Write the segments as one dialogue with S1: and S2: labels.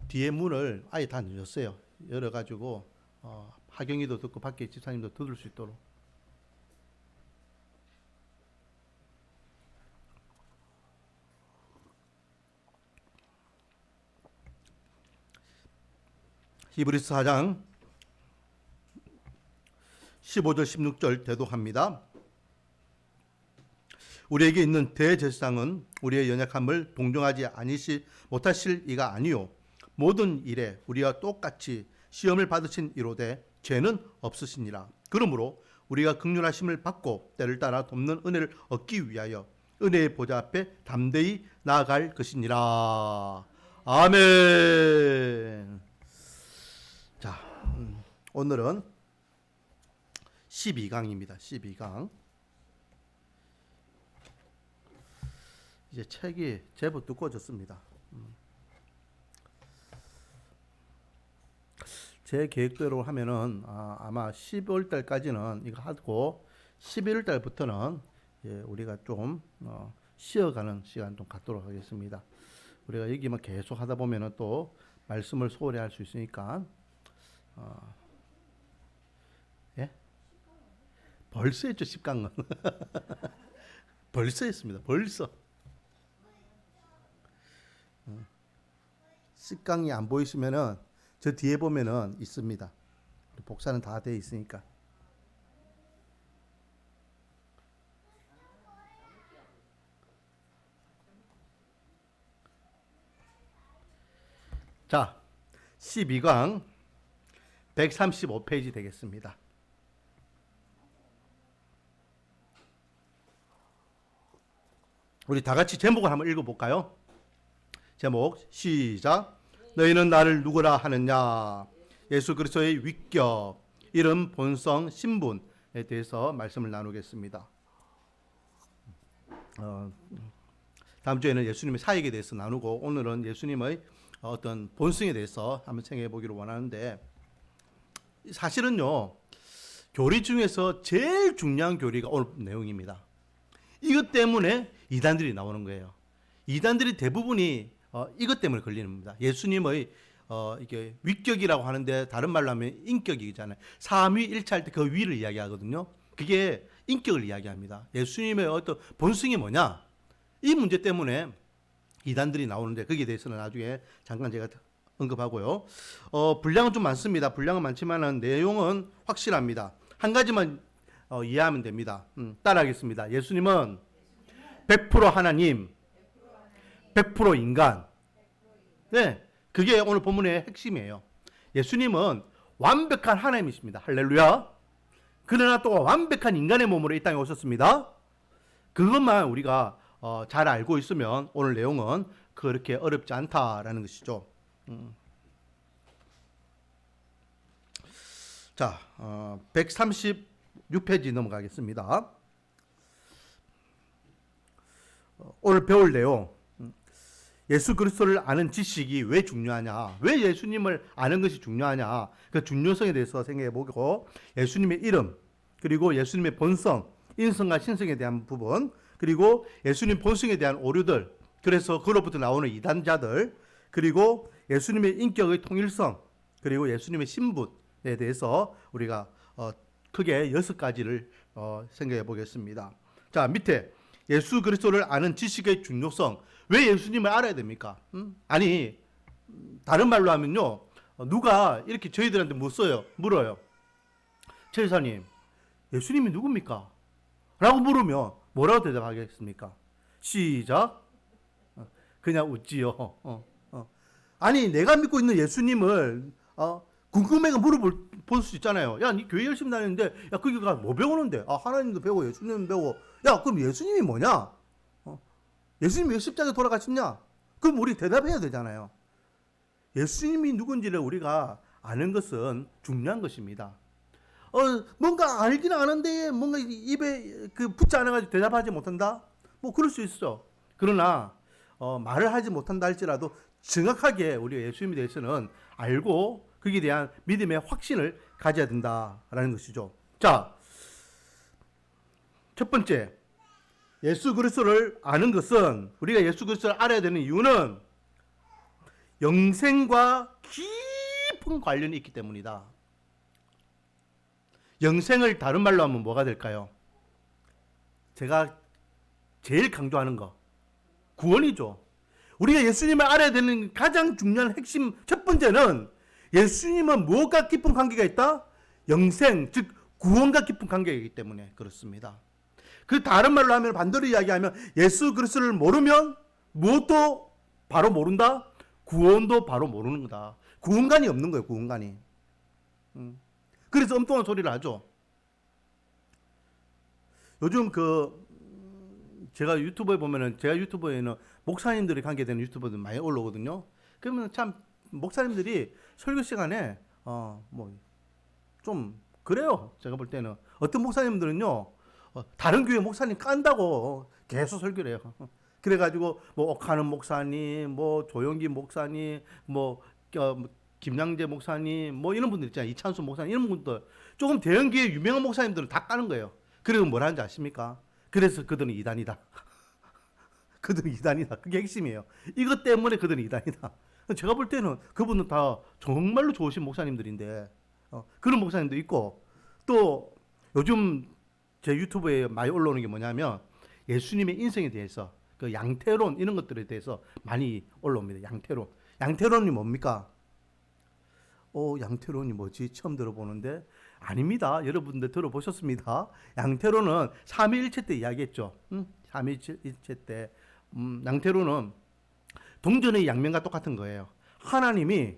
S1: 뒤에 문을 아예 다 열었어요. 열어가지고 하경이도 듣고 밖에 집사님도 들을 수 있도록. 히브리서 4장 15절 16절 대독합니다. 우리에게 있는 대제사장은 우리의 연약함을 동정하지 못하실 이가 아니요 모든 일에 우리와 똑같이 시험을 받으신 이로되 죄는 없으시니라. 그러므로 우리가 긍휼하심을 받고 때를 따라 돕는 은혜를 얻기 위하여 은혜의 보좌 앞에 담대히 나아갈 것이니라. 아멘. 자, 오늘은 12강입니다. 12강. 이제 책이 제법 두꺼워졌습니다. 제 계획대로 하면은 아마 12월 달까지는 이거 하고 11월 달부터는 우리가 좀 쉬어가는 시간 좀 갖도록 하겠습니다. 우리가 여기만 계속 하다 보면은 또 말씀을 소홀히 할 수 있으니까 예? 벌써 했죠. 10강은 벌써 했습니다. 벌써 10강이 안 보이시면은 저 뒤에 보면은 있습니다. 복사는 다 돼 있으니까. 자, 12강 135페이지 되겠습니다. 우리 다 같이 제목을 한번 읽어볼까요? 제목 시작. 너희는 나를 누구라 하느냐. 예수 그리스도의 위격, 이름, 본성, 신분에 대해서 말씀을 나누겠습니다. 다음 주에는 예수님의 사역에 대해서 나누고 오늘은 예수님의 어떤 본성에 대해서 한번 생각해 보기를 원하는데, 사실은요 교리 중에서 제일 중요한 교리가 오늘 내용입니다. 이것 때문에 이단들이 나오는 거예요. 이단들이 대부분이 이것 때문에 걸리는 겁니다. 예수님의 이게 위격이라고 하는데 다른 말로 하면 인격이잖아요. 삼위일체할 때 그 위를 이야기하거든요. 그게 인격을 이야기합니다. 예수님의 어떤 본성이 뭐냐, 이 문제 때문에 이단들이 나오는데 거기에 대해서는 나중에 잠깐 제가 언급하고요. 분량은 좀 많습니다. 분량은 많지만은 내용은 확실합니다. 한 가지만 이해하면 됩니다. 따라하겠습니다. 예수님은 100% 하나님, 100% 인간. 네, 그게 오늘 본문의 핵심이에요. 예수님은 완벽한 하나님이십니다. 할렐루야. 그러나 또 완벽한 인간의 몸으로 이 땅에 오셨습니다. 그것만 우리가 잘 알고 있으면 오늘 내용은 그렇게 어렵지 않다라는 것이죠. 자, 136페이지 넘어가겠습니다. 오늘 배울 내용, 예수 그리스도를 아는 지식이 왜 중요하냐, 왜 예수님을 아는 것이 중요하냐, 그 중요성에 대해서 생각해 보고, 예수님의 이름, 그리고 예수님의 본성, 인성과 신성에 대한 부분, 그리고 예수님 본성에 대한 오류들, 그래서 그로부터 나오는 이단자들, 그리고 예수님의 인격의 통일성, 그리고 예수님의 신분에 대해서 우리가 크게 6가지를 생각해 보겠습니다. 자, 밑에 예수 그리스도를 아는 지식의 중요성. 왜 예수님을 알아야 됩니까? 아니, 다른 말로 하면요, 누가 이렇게 저희들한테 물어요. 최 이사님, 예수님이 누굽니까? 라고 물으면 뭐라고 대답하겠습니까? 시작. 그냥 웃지요. 아니, 내가 믿고 있는 예수님을 궁금해가 물어볼 수 있잖아요. 야, 니 교회 열심히 다니는데, 야, 거기 가 뭐 배우는데? 하나님도 배우고 예수님도 배우고. 야, 그럼 예수님이 뭐냐? 예수님이 왜 십자가에 돌아가셨냐? 그럼 우리 대답해야 되잖아요. 예수님이 누군지를 우리가 아는 것은 중요한 것입니다. 뭔가 알긴 아는데 뭔가 입에 붙지 않아가지고 대답하지 못한다? 뭐 그럴 수 있어. 그러나 말을 하지 못한다 할지라도 정확하게 우리가 예수님에 대해서는 알고 거기에 대한 믿음의 확신을 가져야 된다라는 것이죠. 자, 첫 번째, 예수 그리스도를 아는 것은, 우리가 예수 그리스도를 알아야 되는 이유는 영생과 깊은 관련이 있기 때문이다. 영생을 다른 말로 하면 뭐가 될까요? 제가 제일 강조하는 거, 구원이죠. 우리가 예수님을 알아야 되는 가장 중요한 핵심 첫 번째는 예수님은 무엇과 깊은 관계가 있다? 영생, 즉 구원과 깊은 관계가 있기 때문에 그렇습니다. 그 다른 말로 하면, 반대로 이야기하면 예수 그리스도를 모르면 무엇도 바로 모른다? 구원도 바로 모르는 거다. 구원관이 없는 거예요. 구원관이. 그래서 엉뚱한 소리를 하죠. 요즘 제가 유튜브에 보면은, 제가 유튜브에는 목사님들이 관계되는 유튜버들 많이 올라오거든요. 그러면 참 목사님들이 설교 시간에 좀 그래요. 제가 볼 때는 어떤 목사님들은요, 다른 교회 목사님 깐다고 계속 설교를 해요. 그래가지고 뭐 옥하는 목사님, 뭐 조영기 목사님, 김양재 목사님, 뭐 이런 분들 있잖아요. 이찬수 목사님, 이런 분들, 조금 대형교회 유명한 목사님들은 다 까는 거예요. 그리고 뭐라 하는지 아십니까? 그래서 그들은 이단이다. 그들은 이단이다. 그게 핵심이에요. 이것 때문에 그들은 이단이다. 제가 볼 때는 그분은 다 정말로 좋으신 목사님들인데, 그런 목사님도 있고, 또 요즘 제 유튜브에 많이 올라오는 게 뭐냐면 예수님의 인생에 대해서, 그 양태론 이런 것들에 대해서 많이 올라옵니다. 양태론이 뭡니까? 양태론이 뭐지? 처음 들어보는데. 아닙니다. 여러분들 들어보셨습니다. 양태론은 삼위일체 때 이야기했죠. 삼위일체 때 양태론은 동전의 양면과 똑같은 거예요. 하나님이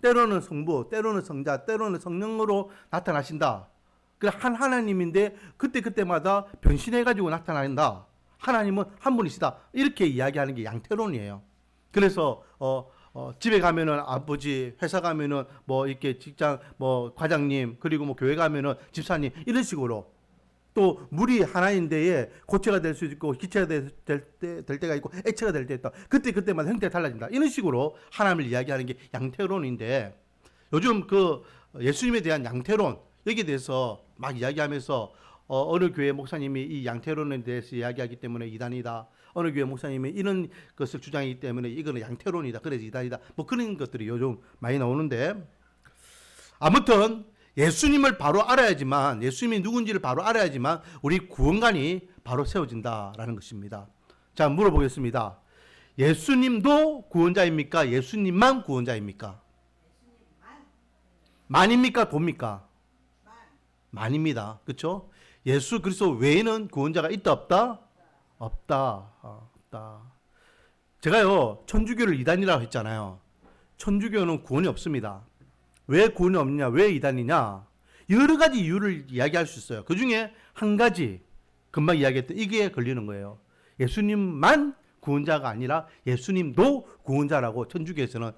S1: 때로는 성부, 때로는 성자, 때로는 성령으로 나타나신다. 그 한 하나님인데 그때마다 변신해가지고 나타난다. 하나님은 한 분이시다. 이렇게 이야기하는 게 양태론이에요. 그래서 집에 가면은 아버지, 회사 가면은 뭐 이렇게 직장 과장님, 그리고 뭐 교회 가면은 집사님, 이런 식으로. 또 물이 하나인데에 고체가 될 수 있고 기체가 될 때가 있고 액체가 될 때 있다. 그때마다 형태가 달라진다. 이런 식으로 하나님을 이야기하는 게 양태론인데, 요즘 예수님에 대한 양태론, 여기에 대해서 막 이야기하면서 어느 교회 목사님이 이 양태론에 대해서 이야기하기 때문에 이단이다. 어느 교회 목사님이 이런 것을 주장하기 때문에 이거는 양태론이다. 그래서 이단이다. 뭐 그런 것들이 요즘 많이 나오는데, 아무튼 예수님을 바로 알아야지만, 예수님이 누군지를 바로 알아야지만 우리 구원관이 바로 세워진다라는 것입니다. 자, 물어보겠습니다. 예수님도 구원자입니까? 예수님만 구원자입니까? 만입니까? 도입니까? 만입니다. 그렇죠? 예수 그리스도 외에는 구원자가 있다 없다? 없다. 제가요, 천주교를 이단이라고 했잖아요. 천주교는 구원이 없습니다. 왜 구원이 없느냐? 왜 이단이냐? 여러 가지 이유를 이야기할 수 있어요. 그 중에 한 가지, 금방 이야기했던 이게 걸리는 거예요. 예수님만 구원자가 아니라 예수님도 구원자라고 천주교에서는,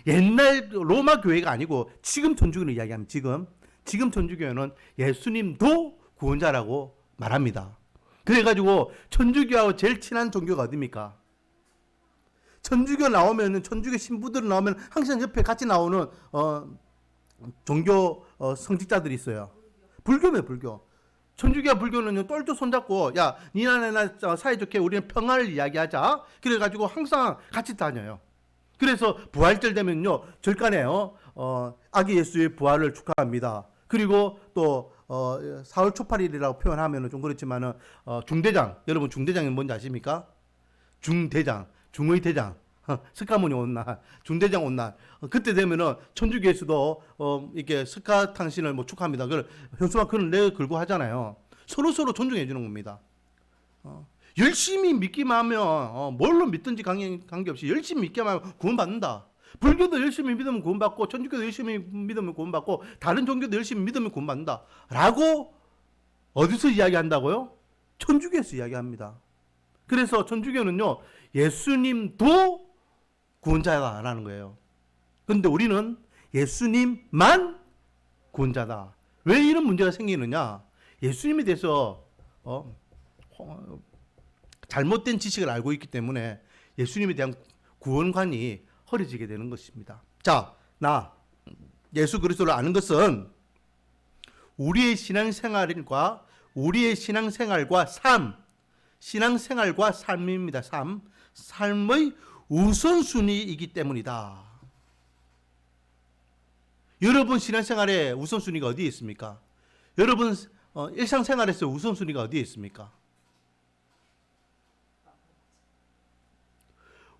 S1: 옛날 로마 교회가 아니고 지금 천주교는 이야기하면 지금 천주교는 예수님도 구원자라고 말합니다. 그래가지고 천주교하고 제일 친한 종교가 어디입니까? 천주교 나오면은, 천주교 신부들 나오면 항상 옆에 같이 나오는 종교 성직자들이 있어요. 불교면 불교. 천주교와 불교는 똘똘 손잡고, 야, 니나 내나 사이좋게 우리는 평화를 이야기하자. 그래가지고 항상 같이 다녀요. 그래서 부활절 되면요, 절간에요, 아기 예수의 부활을 축하합니다. 그리고 또 4월 초팔일이라고 표현하면은 좀 그렇지만은, 중대장, 여러분 중대장이 뭔지 아십니까? 중대장, 중의 대장, 스카문이 온 날, 중대장 온 날, 그때 되면은 천주교에서도 이렇게 스카탕신을 뭐 축하합니다. 그걸 현수막 그걸 내 걸고 하잖아요. 서로 존중해 주는 겁니다. 열심히 믿기만 하면, 뭘로 믿든지 관계없이 열심히 믿기만 하면 구원받는다. 불교도 열심히 믿으면 구원받고, 천주교도 열심히 믿으면 구원받고, 다른 종교도 열심히 믿으면 구원받는다. 라고 어디서 이야기한다고요? 천주교에서 이야기합니다. 그래서 천주교는요, 예수님도 구원자다라는 거예요. 그런데 우리는 예수님만 구원자다. 왜 이런 문제가 생기느냐? 예수님에 대해서 잘못된 지식을 알고 있기 때문에 예수님에 대한 구원관이 허려지게 되는 것입니다. 자, 예수 그리스도를 아는 것은 우리의 신앙생활과 삶입니다. 삶의 우선순위이기 때문이다. 여러분 신앙생활에 우선순위가 어디에 있습니까? 여러분 일상생활에서 우선순위가 어디에 있습니까?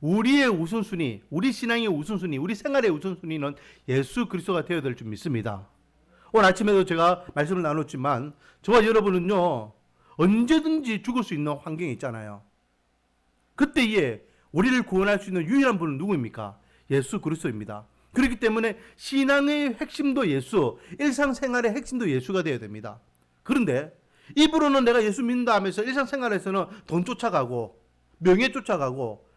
S1: 우리의 우선순위, 우리 신앙의 우선순위, 우리 생활의 우선순위는 예수 그리스도가 되어야 될 줄 믿습니다. 오늘 아침에도 제가 말씀을 나눴지만 저와 여러분은요 언제든지 죽을 수 있는 환경이 있잖아요. 그때에 우리를 구원할 수 있는 유일한 분은 누구입니까? 예수 그리스도입니다. 그렇기 때문에 신앙의 핵심도 예수, 일상생활의 핵심도 예수가 되어야 됩니다. 그런데 입으로는 내가 예수 믿는다 하면서 일상생활에서는 돈 쫓아가고 명예 쫓아가고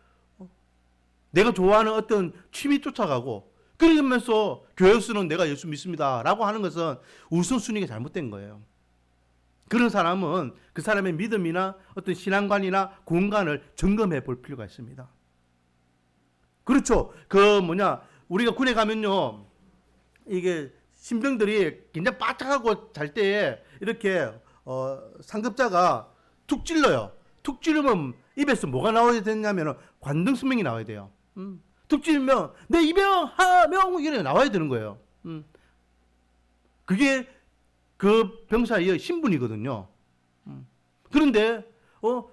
S1: 내가 좋아하는 어떤 취미 쫓아가고 그러면서 교회에서는 내가 예수 믿습니다 라고 하는 것은 우선순위가 잘못된 거예요. 그런 사람은 그 사람의 믿음이나 어떤 신앙관이나 구원관을 점검해 볼 필요가 있습니다. 그렇죠. 우리가 군에 가면요 이게 신병들이 굉장히 바짝하고 잘 때에 이렇게 상급자가 툭 찔러요. 툭 찌르면 입에서 뭐가 나와야 되냐면 관등성명이 나와야 돼요. 툭 찌르면 내 이병 하명 이렇게 나와야 되는 거예요. 그게 그 병사의 신분이거든요. 그런데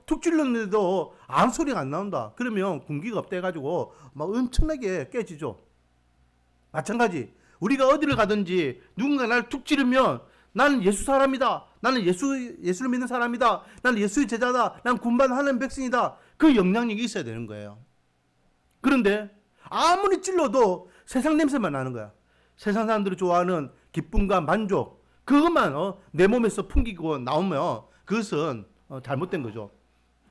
S1: 툭 찔렀는데도 아무 소리가 안 나온다. 그러면 군기가 없대가지고 막 엄청나게 깨지죠. 마찬가지 우리가 어디를 가든지 누군가 나를 툭 찌르면 나는 예수 사람이다. 나는 예수를 믿는 사람이다. 나는 예수의 제자다. 나는 군반 하나님 백성이다. 그 영향력이 있어야 되는 거예요. 그런데 아무리 찔러도 세상 냄새만 나는 거야. 세상 사람들이 좋아하는 기쁨과 만족 그것만 내 몸에서 풍기고 나오면 그것은 잘못된 거죠.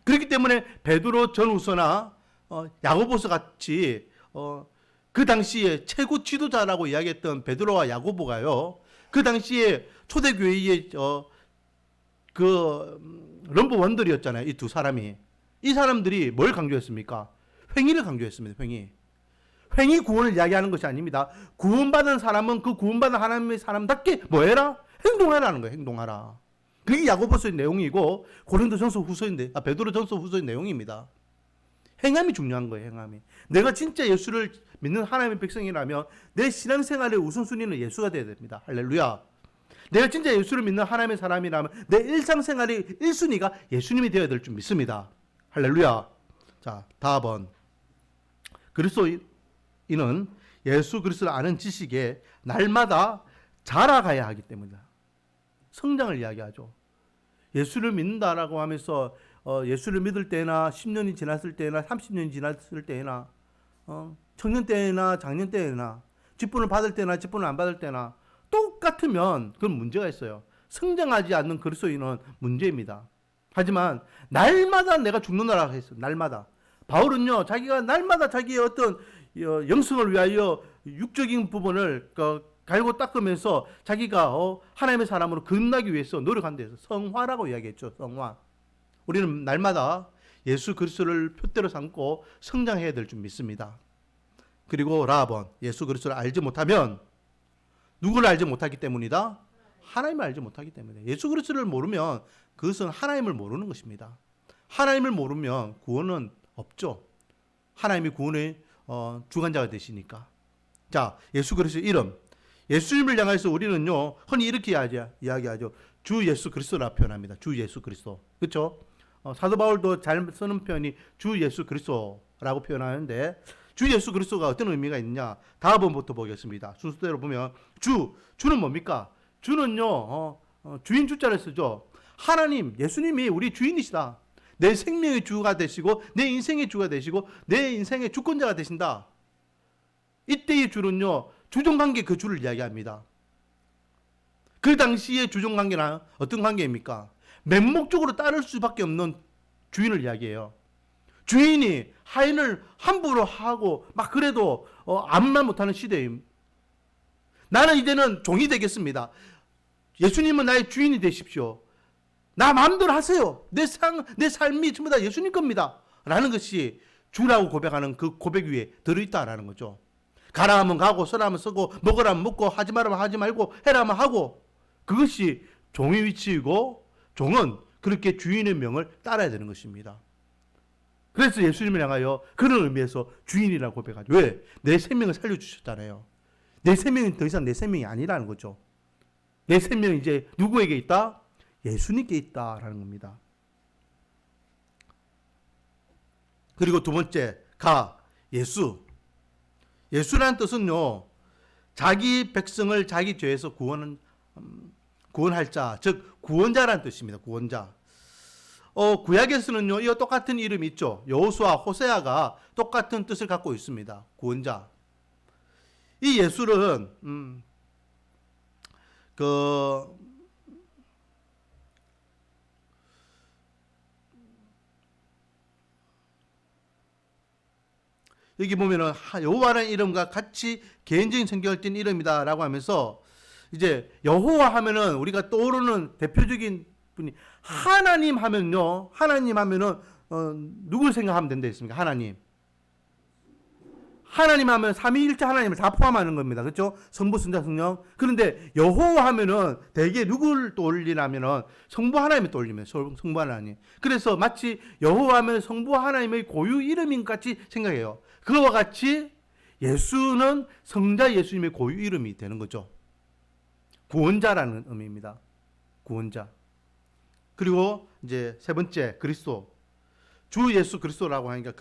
S1: 그렇기 때문에 베드로 전후서나 야고보서 같이 그 당시에 최고 지도자라고 이야기했던 베드로와 야고보가요. 그 당시에 초대교회의 넘버 원들이었잖아요. 이 두 사람이. 이 사람들이 뭘 강조했습니까? 횡의를 강조했습니다. 횡의 구원을 이야기하는 것이 아닙니다. 구원받은 사람은 그 구원받은 하나님의 사람답게 뭐 해라? 행동하라는 거예요. 행동하라. 그게 야고보서의 내용이고 고린도전서 후서인데 베드로전서 후서의 내용입니다. 행함이 중요한 거예요. 행함이. 내가 진짜 예수를 믿는 하나님의 백성이라면 내 신앙생활의 우선순위는 예수가 되어야 됩니다. 할렐루야. 내가 진짜 예수를 믿는 하나님의 사람이라면 내 일상생활의 1순위가 예수님이 되어야 될 줄 믿습니다. 할렐루야. 자, 다음은 그리스도인은 예수 그리스도를 아는 지식에 날마다 자라가야 하기 때문이다. 성장을 이야기하죠. 예수를 믿는다라고 하면서 예수를 믿을 때나 10년이 지났을 때나 30년이 지났을 때나 청년 때나 장년 때나 직분을 받을 때나 직분을 안 받을 때나 똑같으면 그건 문제가 있어요. 성장하지 않는 그리스도인은 문제입니다. 하지만 날마다 내가 죽는다라고 했어요. 날마다. 바울은요, 자기가 날마다 자기의 어떤 영성을 위하여 육적인 부분을 갈고 닦으면서 자기가 하나님의 사람으로 거듭나기 위해서 노력한다 해서 성화라고 이야기했죠. 성화. 우리는 날마다 예수 그리스도를 표대로 삼고 성장해야 될 줄 믿습니다. 그리고 라번, 예수 그리스도를 알지 못하면 누구를 알지 못하기 때문이다? 하나님을 알지 못하기 때문에. 예수 그리스도를 모르면 그것은 하나님을 모르는 것입니다. 하나님을 모르면 구원은 없죠. 하나님이 구원의 주관자가 되시니까. 자, 예수 그리스도의 이름. 예수님을 향해서 우리는요, 흔히 이렇게 이야기하죠. 주 예수 그리스도라 표현합니다. 주 예수 그리스도. 그렇죠? 사도 바울도 잘 쓰는 표현이 주 예수 그리스도라고 표현하는데 주 예수 그리스도가 어떤 의미가 있느냐? 다음번부터 보겠습니다. 순서대로 보면 주는 뭡니까? 주는요, 주인 주자를 쓰죠. 하나님, 예수님이 우리 주인이시다. 내 생명의 주가 되시고 내 인생의 주가 되시고 내 인생의 주권자가 되신다. 이때의 주는요, 주종관계 그 주를 이야기합니다. 그 당시의 주종관계는 어떤 관계입니까? 맹목적으로 따를 수밖에 없는 주인을 이야기해요. 주인이 하인을 함부로 하고 막 그래도 아무 말 못하는 시대임. 나는 이제는 종이 되겠습니다. 예수님은 나의 주인이 되십시오. 나 마음대로 하세요. 내 삶이 전부 다 예수님 겁니다. 라는 것이 주라고 고백하는 그 고백 위에 들어있다라는 거죠. 가라 하면 가고 써라 하면 쓰고 먹으라 하면 먹고 하지 말라면 하지 말고 해라 하면 하고, 그것이 종의 위치이고 종은 그렇게 주인의 명을 따라야 되는 것입니다. 그래서 예수님을 향하여 그런 의미에서 주인이라고 고백하죠. 왜? 내 생명을 살려주셨잖아요. 내 생명은 더 이상 내 생명이 아니라는 거죠. 내 생명이 이제 누구에게 있다? 예수님께 있다라는 겁니다. 그리고 두 번째, 예수. 예수라는 뜻은요, 자기 백성을 자기 죄에서 구원할 자, 즉 구원자라는 뜻입니다. 구원자. 구약에서는요, 이와 똑같은 이름이 있죠. 여호수아, 호세아가 똑같은 뜻을 갖고 있습니다. 구원자. 이 예수는 여기 보면은 여호와라는 이름과 같이 개인적인 성격을 띤 이름이다라고 하면서 이제 여호와 하면은 우리가 떠오르는 대표적인 분이 하나님 하면요. 하나님 하면은 누굴 생각하면 된다 했습니까? 하나님. 하나님 하면 삼위일체 하나님을 다 포함하는 겁니다. 그렇죠? 성부, 성자, 성령. 그런데 여호와 하면은 대개 누굴 떠올리냐면은 성부 하나님을 떠올리면 성부 하나님. 그래서 마치 여호와 하면 성부 하나님의 고유 이름인 것 같이 생각해요. 그와 같이 예수는 성자 예수님의 고유 이름이 되는 거죠. 구원자라는 의미입니다. 구원자. 그리고 이제 세 번째, 그리스도. 주 예수 그리스도라고 하니까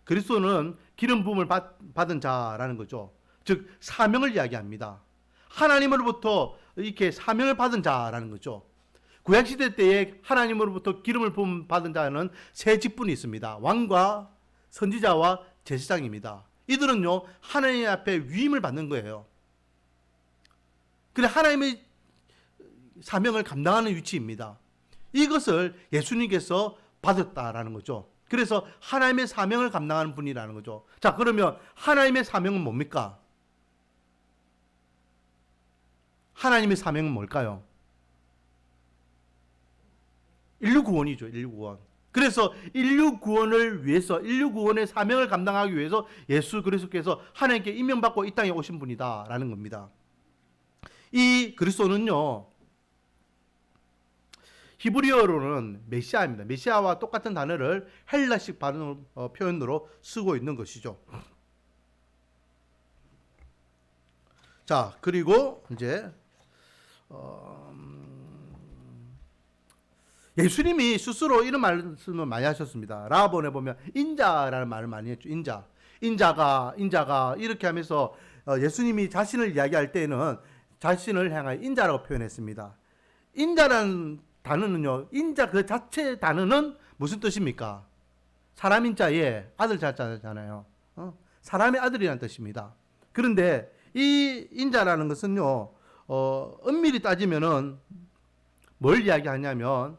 S1: 그리스도는 기름 부음을 받은 자라는 거죠. 즉 사명을 이야기합니다. 하나님으로부터 이렇게 사명을 받은 자라는 거죠. 구약 시대 때에 하나님으로부터 기름을 부음 받은 자는 세 직분이 있습니다. 왕과 선지자와 제사장입니다. 이들은요 하나님 앞에 위임을 받는 거예요. 그래 하나님의 사명을 감당하는 위치입니다. 이것을 예수님께서 받았다라는 거죠. 그래서 하나님의 사명을 감당하는 분이라는 거죠. 자, 그러면 하나님의 사명은 뭡니까? 하나님의 사명은 뭘까요? 인류 구원이죠. 인류 구원. 그래서 인류 구원을 위해서, 인류 구원의 사명을 감당하기 위해서 예수 그리스도께서 하나님께 임명받고 이 땅에 오신 분이다라는 겁니다. 이 그리스도는요, 히브리어로는 메시아입니다. 메시아와 똑같은 단어를 헬라식 발음 표현으로 쓰고 있는 것이죠. 자, 그리고 이제 예수님이 스스로 이런 말씀을 많이 하셨습니다. 라본에 보면 인자라는 말을 많이 했죠. 인자가 이렇게 하면서 예수님이 자신을 이야기할 때는 자신을 향하여 인자라고 표현했습니다. 인자라는 단어는요, 인자 그 자체 단어는 무슨 뜻입니까? 사람 인자의 아들 자자잖아요. 사람의 아들이라는 뜻입니다. 그런데 이 인자라는 것은요, 엄밀히 따지면은 뭘 이야기하냐면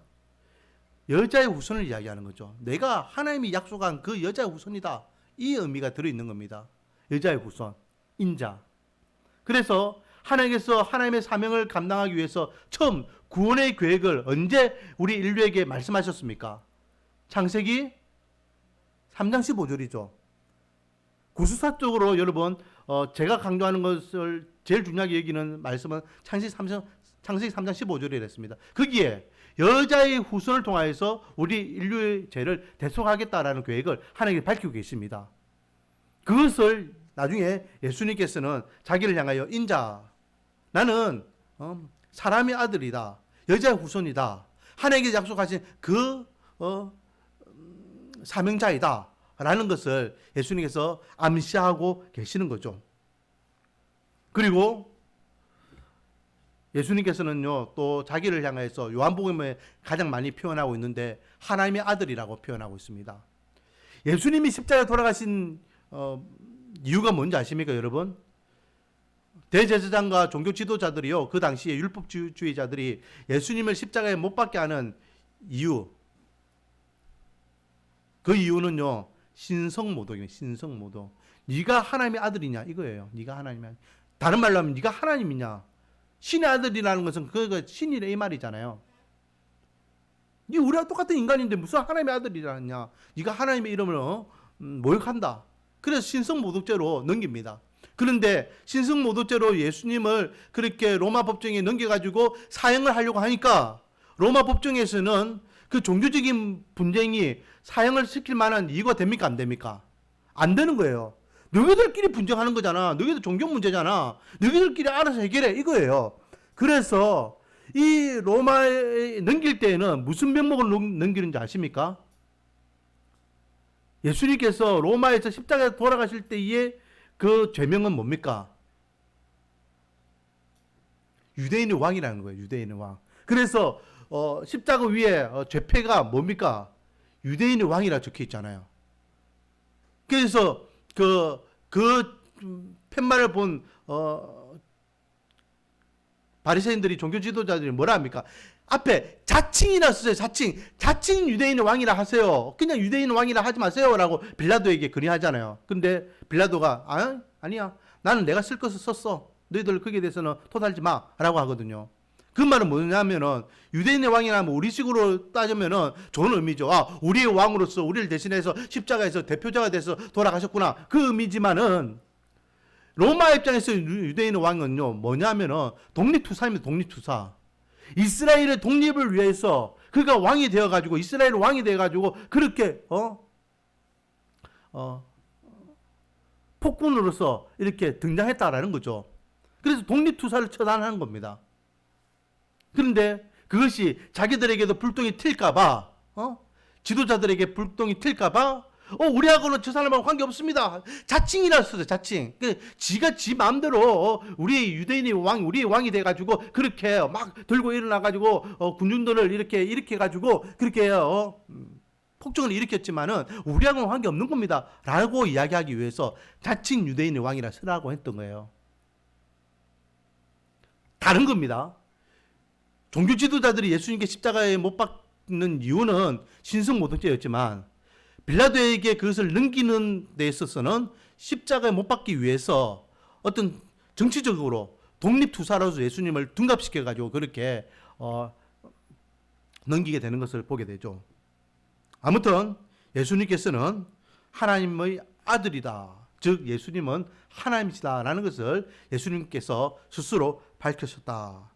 S1: 여자의 후손을 이야기하는 거죠. 내가 하나님이 약속한 그 여자의 후손이다. 이 의미가 들어있는 겁니다. 여자의 후손, 인자. 그래서 하나님께서 하나님의 사명을 감당하기 위해서 처음 구원의 계획을 언제 우리 인류에게 말씀하셨습니까? 창세기 3장 15절이죠. 구수사적으로 여러분 제가 강조하는 것을 제일 중요하게 여기는 말씀은 창세기 3장 15절이랬습니다. 거기에 여자의 후손을 통하여서 우리 인류의 죄를 대속하겠다라는 계획을 하나님께 밝히고 계십니다. 그것을 나중에 예수님께서는 자기를 향하여 인자, 나는 사람의 아들이다, 여자의 후손이다, 하나님께 약속하신 그 사명자이다 라는 것을 예수님께서 암시하고 계시는 거죠. 그리고 예수님께서는요 또 자기를 향해서 요한복음에 가장 많이 표현하고 있는데 하나님의 아들이라고 표현하고 있습니다. 예수님이 십자가에 돌아가신 이유가 뭔지 아십니까, 여러분? 대제사장과 종교 지도자들이요, 그 당시에 율법주의자들이 예수님을 십자가에 못 박게 하는 이유, 그 이유는요 신성모독입니다. 신성모독. 네가 하나님의 아들이냐 이거예요. 네가 하나님의, 다른 말로 하면 네가 하나님이냐. 신의 아들이라는 것은 그거 신이래 이 말이잖아요. 네 우리와 똑같은 인간인데 무슨 하나님의 아들이라냐. 네가 하나님의 이름을 모욕한다. 그래서 신성모독죄로 넘깁니다. 그런데 신성모독죄로 예수님을 그렇게 로마 법정에 넘겨가지고 사형을 하려고 하니까 로마 법정에서는 그 종교적인 분쟁이 사형을 시킬 만한 이유가 됩니까? 안 됩니까? 안 되는 거예요. 너희들끼리 분쟁하는 거잖아. 너희들 종교 문제잖아. 너희들끼리 알아서 해결해. 이거예요. 그래서 이 로마에 넘길 때에는 무슨 명목을 넘기는지 아십니까? 예수님께서 로마에서 십자가에 돌아가실 때의 그 죄명은 뭡니까? 유대인의 왕이라는 거예요. 유대인의 왕. 그래서 십자가 위에 죄패가 뭡니까? 유대인의 왕이라 적혀 있잖아요. 그래서 그 팻말을 본 바리새인들이 종교 지도자들이 뭐라 합니까? 앞에 자칭이라 쓰세요. 자칭 유대인의 왕이라 하세요. 그냥 유대인의 왕이라 하지 마세요라고 빌라도에게 건의하잖아요. 근데 빌라도가 아니야. 나는 내가 쓸 것을 썼어. 너희들 거기에 대해서는 토달지 마라고 하거든요. 그 말은 뭐냐면은 유대인의 왕이라면 우리식으로 따지면은 좋은 의미죠. 우리의 왕으로서 우리를 대신해서 십자가에서 대표자가 돼서 돌아가셨구나. 그 의미지만은 로마 입장에서 유대인의 왕은요 뭐냐면은 독립투사입니다. 독립투사. 이스라엘의 독립을 위해서 그가 왕이 되어가지고 이스라엘 왕이 되어가지고 그렇게 폭군으로서 이렇게 등장했다라는 거죠. 그래서 독립투사를 처단하는 겁니다. 그런데 그것이 자기들에게도 불똥이 튈까봐, 지도자들에게 불똥이 튈까봐, 우리하고는 저 사람하고 관계없습니다. 자칭이라 써요, 자칭. 지가 지 마음대로, 우리 유대인이 우리의 왕이 돼가지고, 그렇게 막 들고 일어나가지고, 군중들을 이렇게 일으켜가지고, 그렇게, 폭정을 일으켰지만은, 우리하고는 관계없는 겁니다. 라고 이야기하기 위해서 자칭 유대인의 왕이라 쓰라고 했던 거예요. 다른 겁니다. 종교 지도자들이 예수님께 십자가에 못 박는 이유는 신성모독죄였지만 빌라도에게 그것을 넘기는 데 있어서는 십자가에 못 박기 위해서 어떤 정치적으로 독립투사로서 예수님을 둔갑시켜가지고 그렇게 넘기게 되는 것을 보게 되죠. 아무튼 예수님께서는 하나님의 아들이다. 즉 예수님은 하나님이시다라는 것을 예수님께서 스스로 밝히셨다.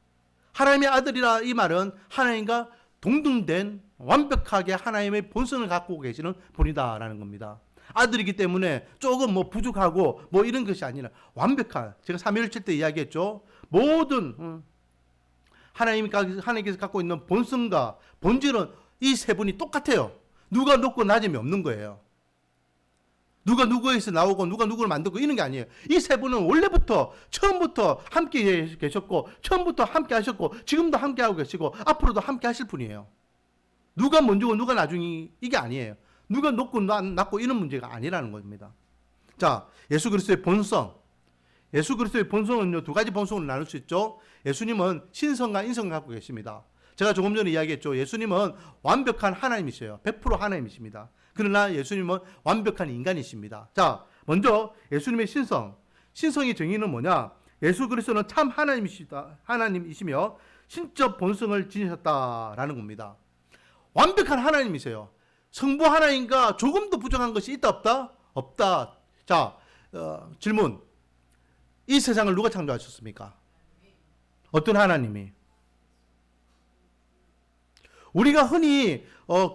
S1: 하나님의 아들이라 이 말은 하나님과 동등된 완벽하게 하나님의 본성을 갖고 계시는 분이다라는 겁니다. 아들이기 때문에 조금 부족하고 이런 것이 아니라 완벽한, 제가 삼위일체 때 이야기했죠. 모든 하나님께서 갖고 있는 본성과 본질은 이 세 분이 똑같아요. 누가 높고 낮음이 없는 거예요. 누가 누구에서 나오고 누가 누구를 만들고 이런 게 아니에요. 이 세 분은 원래부터 처음부터 함께 계셨고 처음부터 함께 하셨고 지금도 함께 하고 계시고 앞으로도 함께 하실 분이에요. 누가 먼저고 누가 나중이 이게 아니에요. 누가 높고 낮고 이런 문제가 아니라는 겁니다. 자, 예수 그리스도의 본성. 예수 그리스도의 본성은요 두 가지 본성으로 나눌 수 있죠. 예수님은 신성과 인성을 갖고 계십니다. 제가 조금 전에 이야기했죠. 예수님은 완벽한 하나님이세요. 100% 하나님이십니다. 그러나 예수님은 완벽한 인간이십니다. 자, 먼저 예수님의 신성. 신성의 정의는 뭐냐? 예수 그리스도는 참 하나님이시며 신적 본성을 지니셨다라는 겁니다. 완벽한 하나님이세요. 성부 하나님과 조금도 부족한 것이 있다 없다? 없다. 자, 질문. 이 세상을 누가 창조하셨습니까? 어떤 하나님이? 우리가 흔히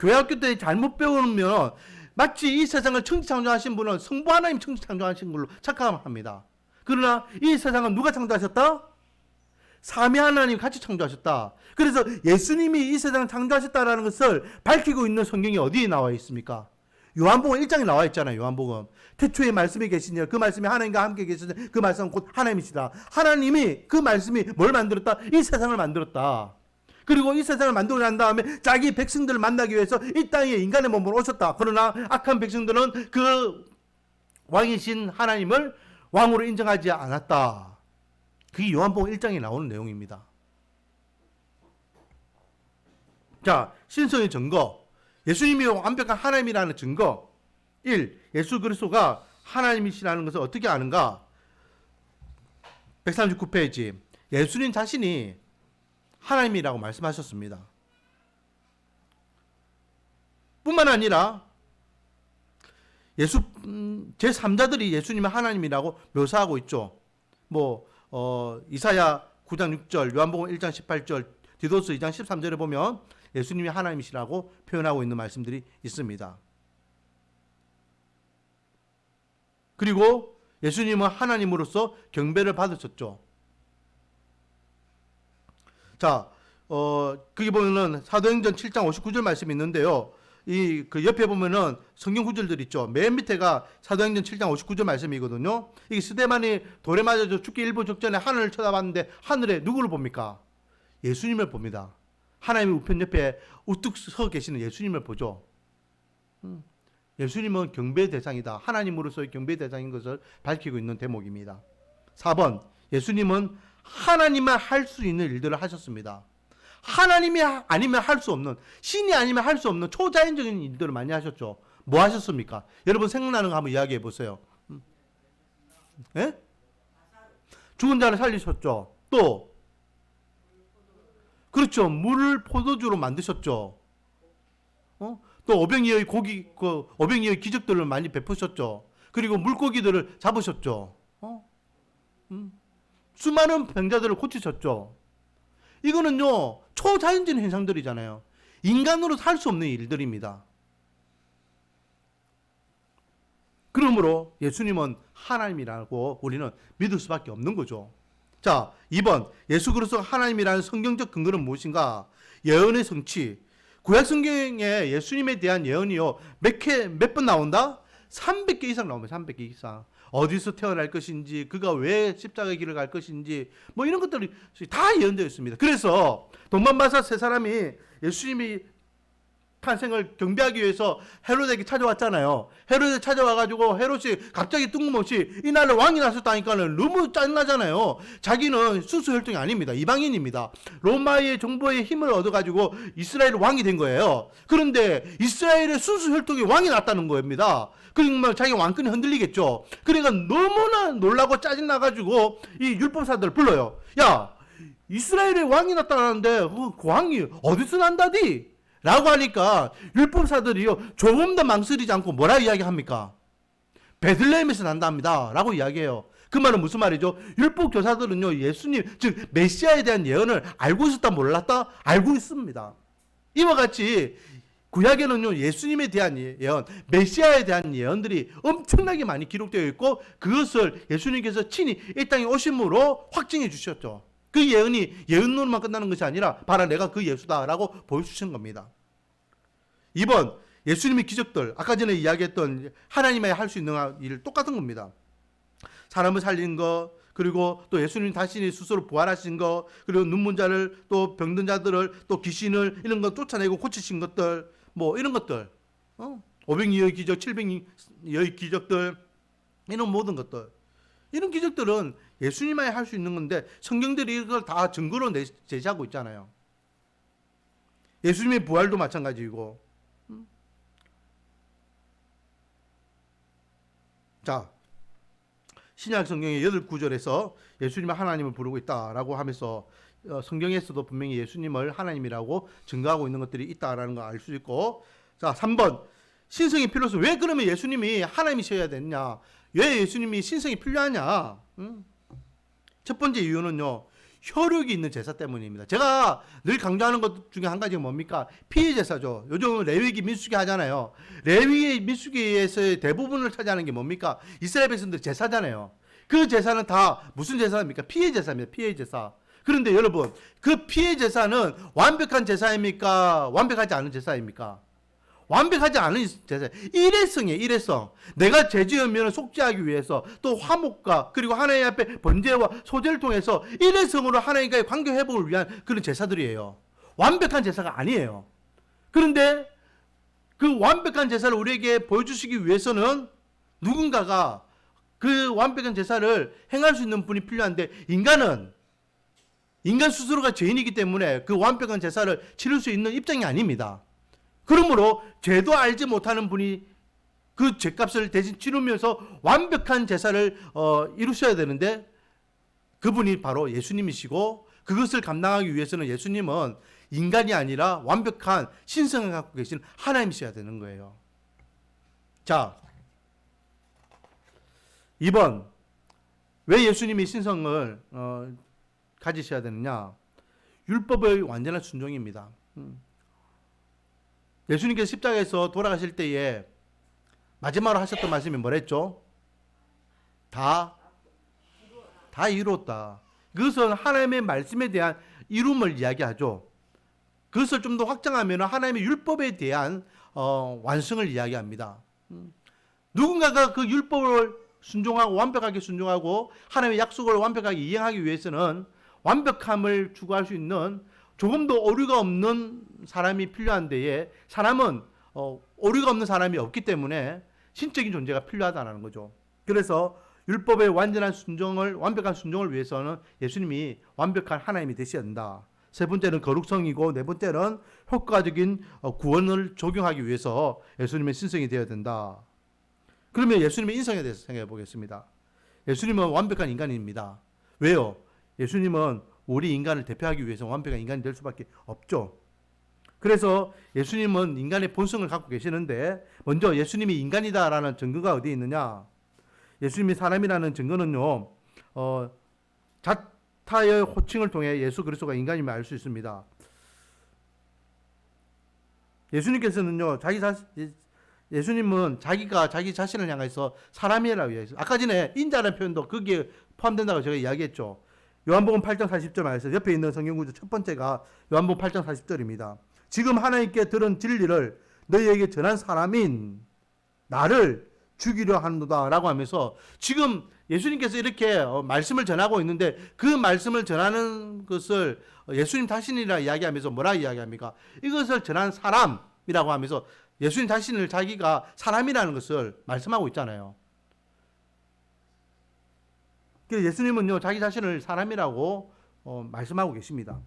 S1: 교회학교 때 잘못 배우면 마치 이 세상을 창조하신 분은 성부 하나님 창조하신 걸로 착각합니다. 그러나 이 세상은 누가 창조하셨다? 삼위 하나님 같이 창조하셨다. 그래서 예수님이 이 세상을 창조하셨다라는 것을 밝히고 있는 성경이 어디에 나와 있습니까? 요한복음 1장에 나와 있잖아요. 요한복음. 태초에 말씀이 계시니 그 말씀이 하나님과 함께 계시니 그 말씀은 곧 하나님이시다. 하나님이 그 말씀이 뭘 만들었다? 이 세상을 만들었다. 그리고 이 세상을 만들고 난 다음에 자기 백성들을 만나기 위해서 이 땅에 인간의 몸으로 오셨다. 그러나 악한 백성들은 그 왕이신 하나님을 왕으로 인정하지 않았다. 그게 요한복음 1장에 나오는 내용입니다. 자, 신성의 증거. 예수님이 완벽한 하나님이라는 증거. 1. 예수 그리스도가 하나님이시라는 것을 어떻게 아는가? 139페이지. 예수님 자신이 하나님이라고 말씀하셨습니다. 뿐만 아니라 제3자들이 예수님의 하나님이라고 묘사하고 있죠. 이사야 9장 6절, 요한복음 1장 18절, 디도스 2장 13절에 보면 예수님이 하나님이시라고 표현하고 있는 말씀들이 있습니다. 그리고 예수님은 하나님으로서 경배를 받으셨죠. 자, 거기 보면은 사도행전 7장 59절 말씀이 있는데요. 그 옆에 보면은 성경 구절들 있죠. 맨 밑에가 사도행전 7장 59절 말씀이거든요. 이게 스데반이 돌에 맞아서 죽기 일부 직전에 하늘을 쳐다봤는데 하늘에 누구를 봅니까? 예수님을 봅니다. 하나님의 우편 옆에 우뚝 서 계시는 예수님을 보죠. 예수님은 경배의 대상이다. 하나님으로서의 경배의 대상인 것을 밝히고 있는 대목입니다. 4번, 예수님은 하나님만 할 수 있는 일들을 하셨습니다. 하나님이 아니면 할 수 없는, 신이 아니면 할 수 없는 초자연적인 일들을 많이 하셨죠. 뭐 하셨습니까? 여러분 생각나는 거 한번 이야기해 보세요. 예? 죽은 자를 살리셨죠. 또 그렇죠. 물을 포도주로 만드셨죠. 또 오병이어의 오병이어의 기적들을 많이 베푸셨죠. 그리고 물고기들을 잡으셨죠. 수많은 병자들을 고치셨죠. 이거는요, 초자연적인 현상들이잖아요. 인간으로 살 수 없는 일들입니다. 그러므로 예수님은 하나님이라고 우리는 믿을 수밖에 없는 거죠. 자, 2번, 예수 그리스도가 하나님이라는 성경적 근거는 무엇인가? 예언의 성취. 구약 성경에 예수님에 대한 예언이요, 몇 번 나온다? 300개 이상 나옵니다. 300개 이상. 어디서 태어날 것인지, 그가 왜 십자가의 길을 갈 것인지, 뭐 이런 것들이 다 예언되어 있습니다. 그래서 동방바사 세 사람이 예수님이 탄생을 경배하기 위해서 헤롯에게 찾아왔잖아요. 헤롯에 찾아와가지고 헤롯이 갑자기 뜬금없이 이날에 왕이 나섰다니까는 너무 짜증나잖아요. 자기는 순수혈통이 아닙니다. 이방인입니다. 로마의 정보의 힘을 얻어가지고 이스라엘 왕이 된 거예요. 그런데 이스라엘의 순수혈통이 왕이 났다는 겁니다. 그러면 자기 왕권이 흔들리겠죠. 그러니까 너무나 놀라고 짜증나가지고 이 율법사들을 불러요. 야, 이스라엘의 왕이 났다는데 그 왕이 어디서 난다디? 라고 하니까 율법사들이요, 조금 더 망설이지 않고 뭐라 이야기합니까? 베들레헴에서 난답니다 라고 이야기해요. 그 말은 무슨 말이죠? 율법 교사들은요, 예수님 즉 메시아에 대한 예언을 알고 있었다 몰랐다? 알고 있습니다. 이와 같이 구약에는요, 예수님에 대한 예언, 메시아에 대한 예언들이 엄청나게 많이 기록되어 있고 그것을 예수님께서 친히 이 땅에 오심으로 확증해 주셨죠. 그 예언이 예언으로만 끝나는 것이 아니라 봐라 내가 그 예수다라고 보여주신 겁니다. 2번, 예수님의 기적들, 아까 전에 이야기했던 하나님이 할 수 있는 일 똑같은 겁니다. 사람을 살린 거, 그리고 또 예수님 자신이 스스로 부활하신 거, 그리고 눈먼 자를, 또 병든 자들을, 또 귀신을 이런 거 쫓아내고 고치신 것들, 뭐 이런 것들, 500여의 기적, 700여의 기적들, 이런 모든 것들, 이런 기적들은 예수님만이 할 수 있는 건데 성경들이 이걸 다 증거로 제시하고 있잖아요. 예수님의 부활도 마찬가지고. 자, 신약 성경의 8구절에서 예수님을 하나님을 부르고 있다라고 하면서 성경에서도 분명히 예수님을 하나님이라고 증거하고 있는 것들이 있다라는 걸 알 수 있고, 자, 3번, 신성이 필요해서 왜 그러면 예수님이 하나님이셔야 되느냐? 왜 예수님이 신성이 필요하냐? 첫 번째 이유는요, 혈육이 있는 제사 때문입니다. 제가 늘 강조하는 것 중에 한 가지가 뭡니까? 피의 제사죠. 요즘 레위기 민수기 하잖아요. 레위의 민수기에서의 대부분을 차지하는 게 뭡니까? 이스라엘 백성들 제사잖아요. 그 제사는 다 무슨 제사입니까? 피의 제사입니다. 피의 제사. 그런데 여러분, 그 피의 제사는 완벽한 제사입니까? 완벽하지 않은 제사입니까? 완벽하지 않은 제사. 일회성이에요. 일회성. 내가 죄지으면 속죄하기 위해서 또 화목과 그리고 하나님 앞에 번제와 소제를 통해서 일회성으로 하나님과의 관계 회복을 위한 그런 제사들이에요. 완벽한 제사가 아니에요. 그런데 그 완벽한 제사를 우리에게 보여주시기 위해서는 누군가가 그 완벽한 제사를 행할 수 있는 분이 필요한데, 인간 스스로가 죄인이기 때문에 그 완벽한 제사를 치를 수 있는 입장이 아닙니다. 그러므로 죄도 알지 못하는 분이 그 죄값을 대신 치르면서 완벽한 제사를 이루셔야 되는데, 그분이 바로 예수님이시고, 그것을 감당하기 위해서는 예수님은 인간이 아니라 완벽한 신성을 갖고 계신 하나님이셔야 되는 거예요. 자, 2번, 왜 예수님이 신성을 가지셔야 되느냐? 율법의 완전한 순종입니다. 예수님께서 십자가에서 돌아가실 때에 마지막으로 하셨던 말씀이 뭐랬죠? 다 이루었다. 그것은 하나님의 말씀에 대한 이룸을 이야기하죠. 그것을 좀 더 확장하면 하나님의 율법에 대한 완성을 이야기합니다. 누군가가 그 율법을 순종하고 완벽하게 순종하고 하나님의 약속을 완벽하게 이행하기 위해서는 완벽함을 추구할 수 있는 조금도 오류가 없는 사람이 필요한 데에 사람은 오류가 없는 사람이 없기 때문에 신적인 존재가 필요하다는 거죠. 그래서 율법의 완전한 순종을 완벽한 순종을 위해서는 예수님이 완벽한 하나님이 되셔야 된다. 세 번째는 거룩성이고 네 번째는 효과적인 구원을 적용하기 위해서 예수님의 신성이 되어야 된다. 그러면 예수님의 인성에 대해서 생각해 보겠습니다. 예수님은 완벽한 인간입니다. 왜요? 예수님은 우리 인간을 대표하기 위해서 완벽한 인간이 될 수밖에 없죠. 그래서 예수님은 인간의 본성을 갖고 계시는데 먼저 예수님이 인간이다라는 증거가 어디에 있느냐? 예수님이 사람이라는 증거는요. 자타의 호칭을 통해 예수 그리스도가 인간임을 알 수 있습니다. 예수님께서는요. 예수님은 자기가 자기 자신을 향해서 사람이라고 이야기했어요. 아까 전에 인자라는 표현도 거기에 포함된다고 제가 이야기했죠. 요한복음 8장 40절 말에서 옆에 있는 성경구조 첫 번째가 요한복음 8장 40절입니다. 지금 하나님께 들은 진리를 너희에게 전한 사람인 나를 죽이려 하노다 라고 하면서 지금 예수님께서 이렇게 말씀을 전하고 있는데 그 말씀을 전하는 것을 예수님 자신이라 이야기하면서 뭐라 이야기합니까? 이것을 전한 사람이라고 하면서 예수님 자신을 자기가 사람이라는 것을 말씀하고 있잖아요. 그래서 예수님은요 자기 자신을 사람이라고 말씀하고 계십니다.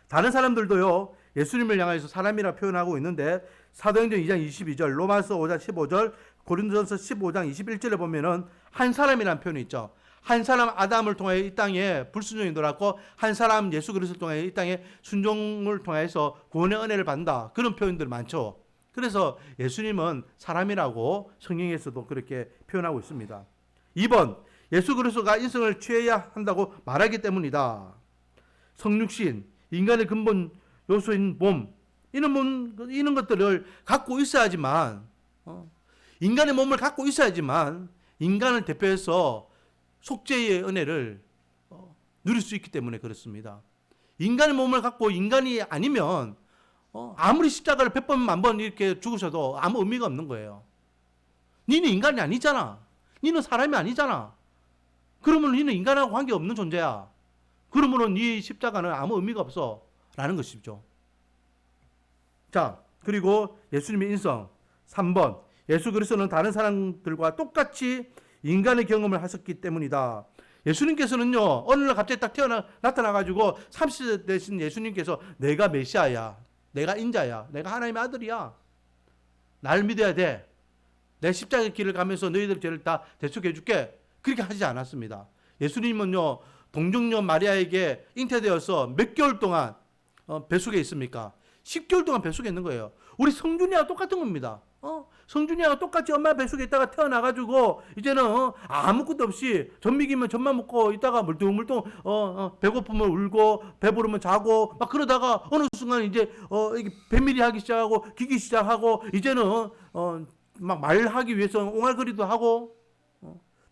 S1: 다른 사람들도요 예수님을 향해서 사람이라 표현하고 있는데 사도행전 2장 22절, 로마서 5장 15절, 고린도전서 15장 21절에 보면은 한 사람이라는 표현이 있죠. 한 사람 아담을 통해 이 땅에 불순종이 들어왔고 한 사람 예수 그리스도를 통해 이 땅에 순종을 통해서 구원의 은혜를 받는다. 그런 표현들 많죠. 그래서 예수님은 사람이라고 성경에서도 그렇게 표현하고 있습니다. 2번, 예수 그리스도가 인성을 취해야 한다고 말하기 때문이다. 성육신, 인간의 근본 요소인 몸, 이런 것들을 갖고 있어야지만 인간의 몸을 갖고 있어야지만 인간을 대표해서 속죄의 은혜를 누릴 수 있기 때문에 그렇습니다. 인간의 몸을 갖고 인간이 아니면 아무리 십자가를 100번, 1000번 이렇게 죽으셔도 아무 의미가 없는 거예요. 니는 인간이 아니잖아. 니는 사람이 아니잖아. 그러면 니는 인간하고 관계없는 존재야. 그러면 네 십자가는 아무 의미가 없어 라는 것이죠. 자, 그리고 예수님의 인성 3번, 예수 그리스도는 다른 사람들과 똑같이 인간의 경험을 하셨기 때문이다. 예수님께서는요 어느 날 갑자기 딱 나타나가지고 30세 되신 예수님께서 내가 메시아야, 내가 인자야, 내가 하나님의 아들이야, 날 믿어야 돼, 내 십자가의 길을 가면서 너희들 죄를 다 대속해 줄게, 그렇게 하지 않았습니다. 예수님은요 동정녀 마리아에게 잉태되어서 몇 개월 동안 뱃속에 있습니까? 10개월 동안 뱃속에 있는 거예요. 우리 성준이와 똑같은 겁니다. 성준이하고 똑같이 엄마 뱃속에 있다가 태어나가지고 이제는 아무것도 없이 전 먹이면 전만 먹고 있다가 물뚱물뚱 배고프면 울고 배부르면 자고 막 그러다가 어느 순간 이제 이게 배밀이 하기 시작하고 기기 시작하고 이제는 막 말하기 위해서 옹알거리도 하고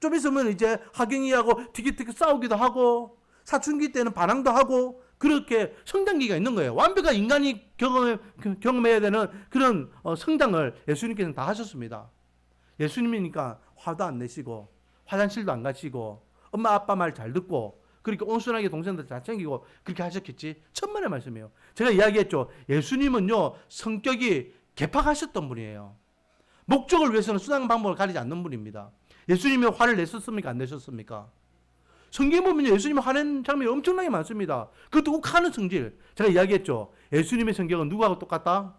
S1: 좀 있으면 이제 하경이하고 티기티기 싸우기도 하고 사춘기 때는 반항도 하고 그렇게 성장기가 있는 거예요. 완벽한 인간이 경험해야 되는 그런 성장을 예수님께서는 다 하셨습니다. 예수님이니까 화도 안 내시고 화장실도 안 가시고 엄마 아빠 말 잘 듣고 그렇게 온순하게 동생들 잘 챙기고 그렇게 하셨겠지. 천만의 말씀이에요. 제가 이야기했죠. 예수님은요 성격이 개팍하셨던 분이에요. 목적을 위해서는 수단 방법을 가리지 않는 분입니다. 예수님이 화를 내셨습니까? 안 내셨습니까? 성경에 보면 예수님이 화낸 장면이 엄청나게 많습니다. 그것도 욱하는 성질. 제가 이야기했죠. 예수님의 성격은 누구하고 똑같다?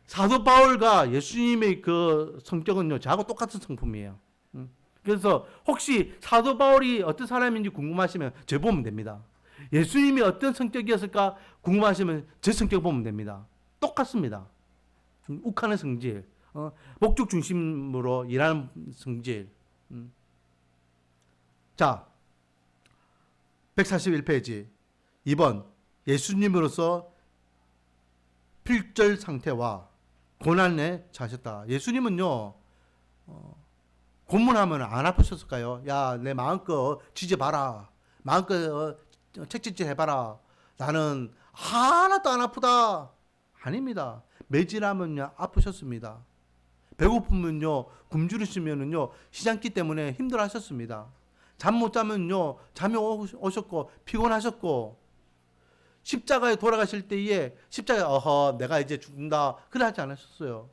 S1: 사도 바울과 예수님의 그 성격은요, 저하고 똑같은 성품이에요. 그래서 혹시 사도 바울이 어떤 사람인지 궁금하시면 저 보면 됩니다. 예수님이 어떤 성격이었을까 궁금하시면 제 성격 보면 됩니다. 똑같습니다. 욱하는 성질, 목적 중심으로 일하는 성질. 자, 141페이지 2번 예수님으로서 필절 상태와 고난에 처하셨다. 예수님은요, 고문하면 안 아프셨을까요? 야, 내 마음껏 지져봐라. 마음껏 책짓질 해봐라. 나는 하나도 안 아프다. 아닙니다. 매질하면요, 아프셨습니다. 배고프면요, 굶주리시면요, 시장기 때문에 힘들어 하셨습니다. 잠 못 자면요, 잠이 오셨고, 피곤하셨고, 십자가에 돌아가실 때에 십자가에 내가 이제 죽는다 그래 하지 않으셨어요.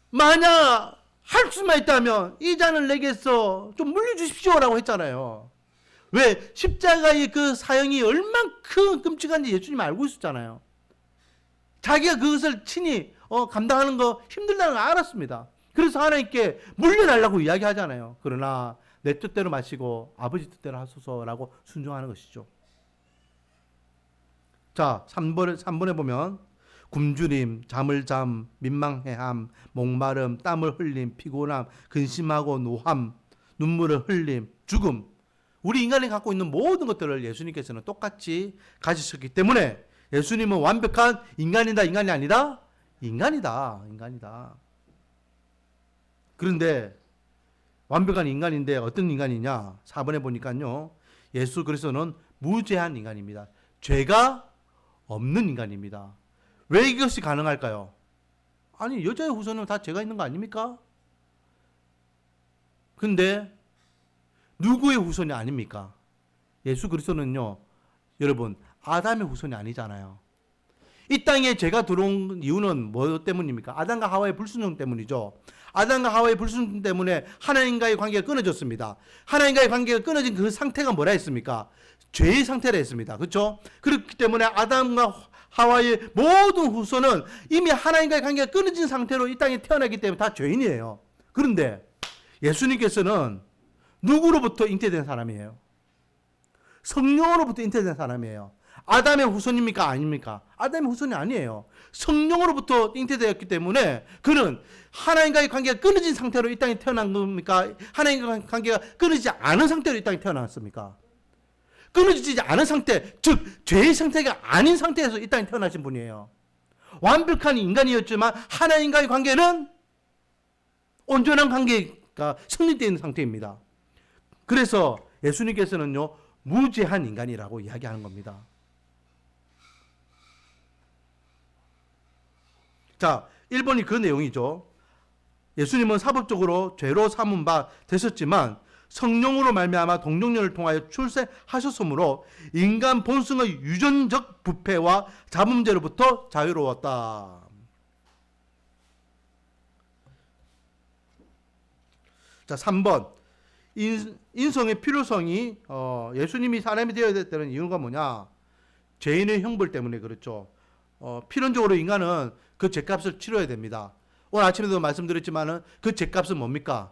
S1: 만약 할 수만 있다면 이 잔을 내게서 좀 물려주십시오라고 했잖아요. 왜? 십자가의 그 사형이 얼만큼 끔찍한지 예수님 알고 있었잖아요. 자기가 그것을 친히 감당하는 거 힘들다는 걸 알았습니다. 그래서 하나님께 물려달라고 이야기하잖아요. 그러나 내 뜻대로 마시고 아버지 뜻대로 하소서라고 순종하는 것이죠. 자, 3번에 보면 굶주림, 잠을 잠, 민망해함, 목마름, 땀을 흘림, 피곤함, 근심하고 노함, 눈물을 흘림, 죽음. 우리 인간이 갖고 있는 모든 것들을 예수님께서는 똑같이 가지셨기 때문에 예수님은 완벽한 인간이다, 인간이 아니다? 인간이다. 그런데 완벽한 인간인데 어떤 인간이냐? 4번에 보니까요. 예수 그리스도는 무죄한 인간입니다. 죄가 없는 인간입니다. 왜 이것이 가능할까요? 아니, 여자의 후손은 다 죄가 있는 거 아닙니까? 근데 누구의 후손이 아닙니까? 예수 그리스도는요, 여러분, 아담의 후손이 아니잖아요. 이 땅에 죄가 들어온 이유는 뭐 때문입니까? 아담과 하와의 불순종 때문이죠. 아담과 하와의 불순종 때문에 하나님과의 관계가 끊어졌습니다. 하나님과의 관계가 끊어진 그 상태가 뭐라 했습니까? 죄의 상태라 했습니다. 그렇죠? 그렇기 때문에 아담과 하와의 모든 후손은 이미 하나님과의 관계가 끊어진 상태로 이 땅에 태어나기 때문에 다 죄인이에요. 그런데 예수님께서는 누구로부터 잉태된 사람이에요? 성령으로부터 잉태된 사람이에요. 아담의 후손입니까? 아닙니까? 아담의 후손이 아니에요. 성령으로부터 잉태되었기 때문에 그는 하나님과의 관계가 끊어진 상태로 이 땅에 태어난 겁니까? 하나님과의 관계가 끊어지지 않은 상태로 이 땅에 태어났습니까? 끊어지지 않은 상태, 즉 죄의 상태가 아닌 상태에서 이 땅에 태어나신 분이에요. 완벽한 인간이었지만 하나님과의 관계는 온전한 관계가 성립되어 있는 상태입니다. 그래서 예수님께서는요, 무죄한 인간이라고 이야기하는 겁니다. 자, 1번이 그 내용이죠. 예수님은 사법적으로 죄로 삼은 바 되셨지만 성령으로 말미암아 동정녀를 통하여 출세하셨으므로 인간 본성의 유전적 부패와 잡음죄로부터 자유로웠다. 자, 3번. 인성의 필요성이 예수님이 사람이 되어야 됐다는 이유가 뭐냐? 죄인의 형벌 때문에 그렇죠. 필연적으로 인간은 그 죄값을 치러야 됩니다. 오늘 아침에도 말씀드렸지만은 그 죄값은 뭡니까?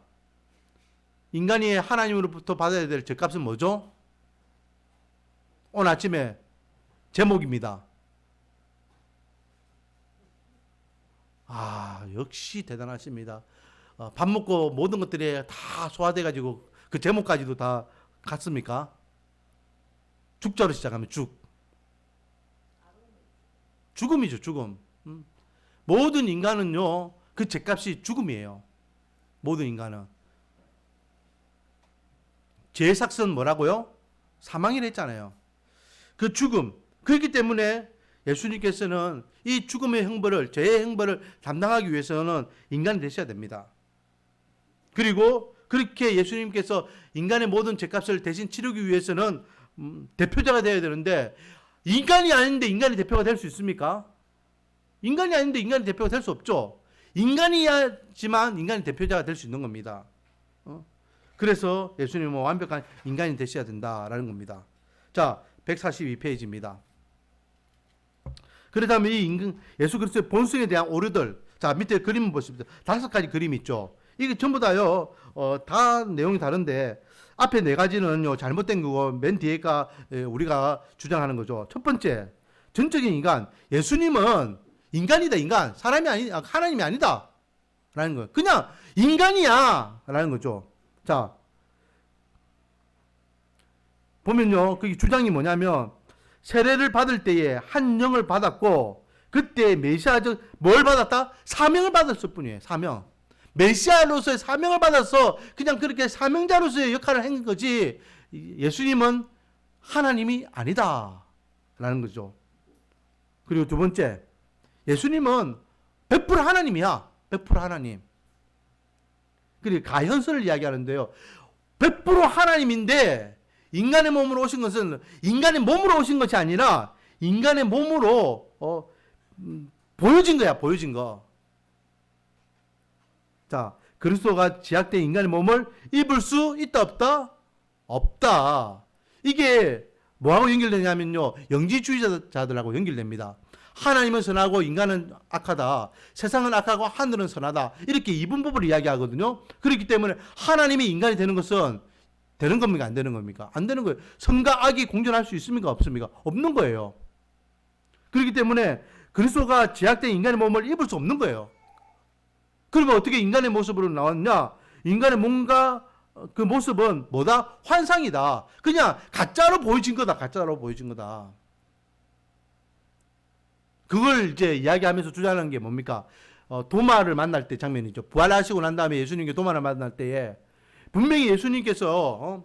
S1: 인간이 하나님으로부터 받아야 될 죄값은 뭐죠? 오늘 아침에 제목입니다. 역시 대단하십니다. 밥 먹고 모든 것들이 다 소화돼가지고 그 제목까지도 다 갔습니까? 죽자로 시작하면 죽. 죽음이죠, 죽음. 모든 인간은요, 그 죄값이 죽음이에요. 모든 인간은. 죄의 삭은 뭐라고요? 사망이라 했잖아요. 그 죽음. 그렇기 때문에 예수님께서는 이 죽음의 형벌을, 죄의 형벌을 담당하기 위해서는 인간이 되셔야 됩니다. 그리고 그렇게 예수님께서 인간의 모든 죄값을 대신 치르기 위해서는 대표자가 되어야 되는데 인간이 아닌데 인간이 대표가 될 수 있습니까? 인간이 아닌데 인간이 대표가 될 수 없죠. 인간이야지만 인간이 대표자가 될 수 있는 겁니다. 그래서 예수님은 완벽한 인간이 되셔야 된다라는 겁니다. 자, 142페이지입니다. 그렇다면 이 예수 그리스도의 본성에 대한 오류들, 자, 밑에 그림 보십시오. 5가지 그림이 있죠. 이게 전부 다요, 다 내용이 다른데 앞에 4가지는요 잘못된 거고 맨 뒤에가 우리가 주장하는 거죠. 첫 번째, 전적인 인간. 예수님은 인간이다, 인간. 사람이 하나님이 아니다 라는 거예요. 그냥 인간이야 라는 거죠. 자, 보면요, 그 주장이 뭐냐면 세례를 받을 때에 한 영을 받았고 그때 메시아적 뭘 받았다? 사명을 받았을 뿐이에요. 사명. 메시아로서의 사명을 받아서 그냥 그렇게 사명자로서의 역할을 한 거지 예수님은 하나님이 아니다 라는 거죠. 그리고 두 번째, 예수님은 100% 하나님이야. 100% 하나님. 그리고 가현선을 이야기하는데요. 100% 하나님인데 인간의 몸으로 오신 것은 인간의 몸으로 오신 것이 아니라 인간의 몸으로 보여진 거야. 보여진 거. 자, 그리스도가 지약된 인간의 몸을 입을 수 있다 없다? 없다. 이게 뭐하고 연결되냐면요, 영지주의자들하고 연결됩니다. 하나님은 선하고 인간은 악하다. 세상은 악하고 하늘은 선하다. 이렇게 이분법을 이야기하거든요. 그렇기 때문에 하나님이 인간이 되는 것은 되는 겁니까? 안 되는 겁니까? 안 되는 거예요. 선과 악이 공존할 수 있습니까? 없습니까? 없는 거예요. 그렇기 때문에 그리스도가 제약된 인간의 몸을 입을 수 없는 거예요. 그러면 어떻게 인간의 모습으로 나왔냐? 인간의 몸과 그 모습은 뭐다? 환상이다. 그냥 가짜로 보여진 거다. 가짜로 보여진 거다. 그걸 이제 이야기하면서 주장하는 게 뭡니까? 도마를 만날 때 장면이죠. 부활하시고 난 다음에 예수님께 도마를 만날 때에 분명히 예수님께서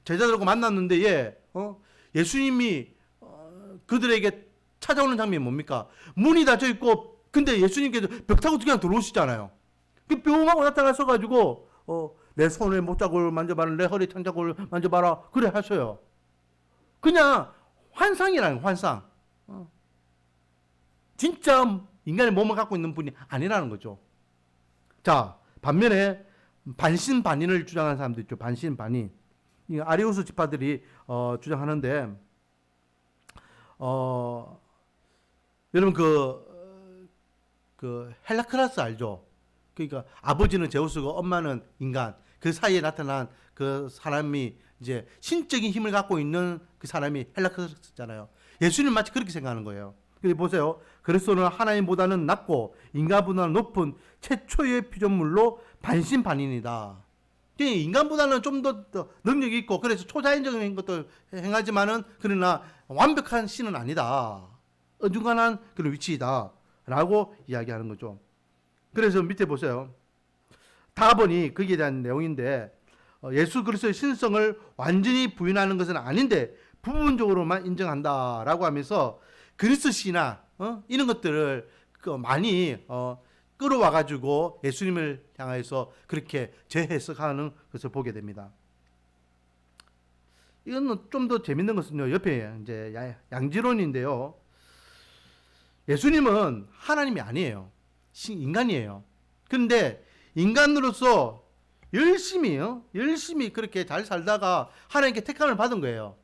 S1: 제자들과 만났는데 예수님이 그들에게 찾아오는 장면이 뭡니까? 문이 닫혀 있고 근데 예수님께서 벽 타고 그냥 들어오시잖아요. 그 뿅하고 나타나셔가지고 내 손에 못자국을 만져봐라, 내 허리 창자국을 만져봐라, 그래 하셔요. 그냥 환상이라는 환상. 진짜 인간의 몸을 갖고 있는 분이 아니라는 거죠. 자, 반면에 반신반인을 주장하는 사람도 있죠. 반신반인. 아리우스 지파들이 주장하는데 여러분 그 헬라크라스 알죠? 그러니까 아버지는 제우스고 엄마는 인간. 그 사이에 나타난 그 사람이 이제 신적인 힘을 갖고 있는 그 사람이 헬라크라스잖아요. 예수님 마치 그렇게 생각하는 거예요. 그래서 보세요. 그리스도는 하나님보다는 낮고 인간보다는 높은 최초의 피조물로 반신반인이다. 인간보다는 좀 더 능력이 있고 그래서 초자연적인 것도 행하지만은 그러나 완벽한 신은 아니다. 어중간한 그런 위치이다. 라고 이야기하는 거죠. 그래서 밑에 보세요. 다본이 거기에 대한 내용인데 예수 그리스도의 신성을 완전히 부인하는 것은 아닌데 부분적으로만 인정한다라고 하면서 그리스도 신화 이런 것들을 많이 끌어와가지고 예수님을 향해서 그렇게 재해석하는 것을 보게 됩니다. 이건 좀 더 재밌는 것은요. 옆에 이제 양지론인데요. 예수님은 하나님이 아니에요. 인간이에요. 그런데 인간으로서 열심히 그렇게 잘 살다가 하나님께 택함을 받은 거예요.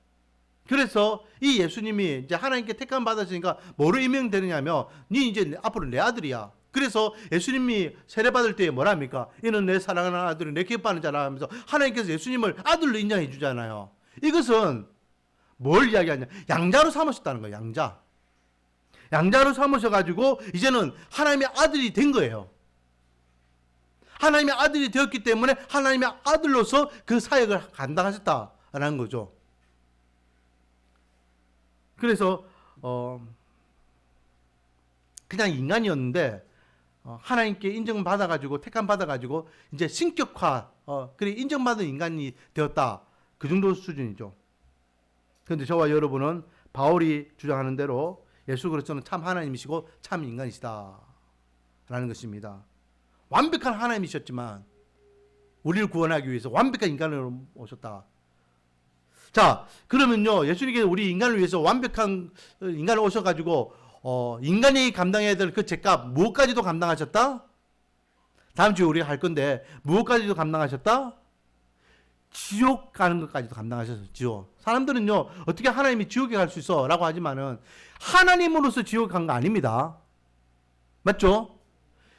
S1: 그래서 이 예수님이 이제 하나님께 택함 받았으니까 뭐로 임명되느냐면 니 이제 앞으로 내 아들이야. 그래서 예수님이 세례받을 때에 뭐라 합니까? 이는 내 사랑하는 아들이 내 기뻐하는 자라 하면서 하나님께서 예수님을 아들로 인정해 주잖아요. 이것은 뭘 이야기하냐? 양자로 삼으셨다는 거예요. 양자로 삼으셔가지고 이제는 하나님의 아들이 된 거예요. 하나님의 아들이 되었기 때문에 하나님의 아들로서 그 사역을 감당하셨다라는 거죠. 그래서 그냥 인간이었는데 하나님께 인정받아가지고 택함 받아가지고 이제 신격화 그래 인정받은 인간이 되었다. 그 정도 수준이죠. 그런데 저와 여러분은 바울이 주장하는 대로 예수 그리스도는 참 하나님이시고 참 인간이시다 라는 것입니다. 완벽한 하나님이셨지만 우리를 구원하기 위해서 완벽한 인간으로 오셨다. 자, 그러면요, 예수님께서 우리 인간을 위해서 완벽한 인간을 오셔가지고 인간이 감당해야 될 그 죄값 무엇까지도 감당하셨다? 다음 주에 우리가 할 건데 무엇까지도 감당하셨다? 지옥 가는 것까지도 감당하셨어요. 지옥. 사람들은요, 어떻게 하나님이 지옥에 갈 수 있어? 라고 하지만은 하나님으로서 지옥에 간 거 아닙니다. 맞죠?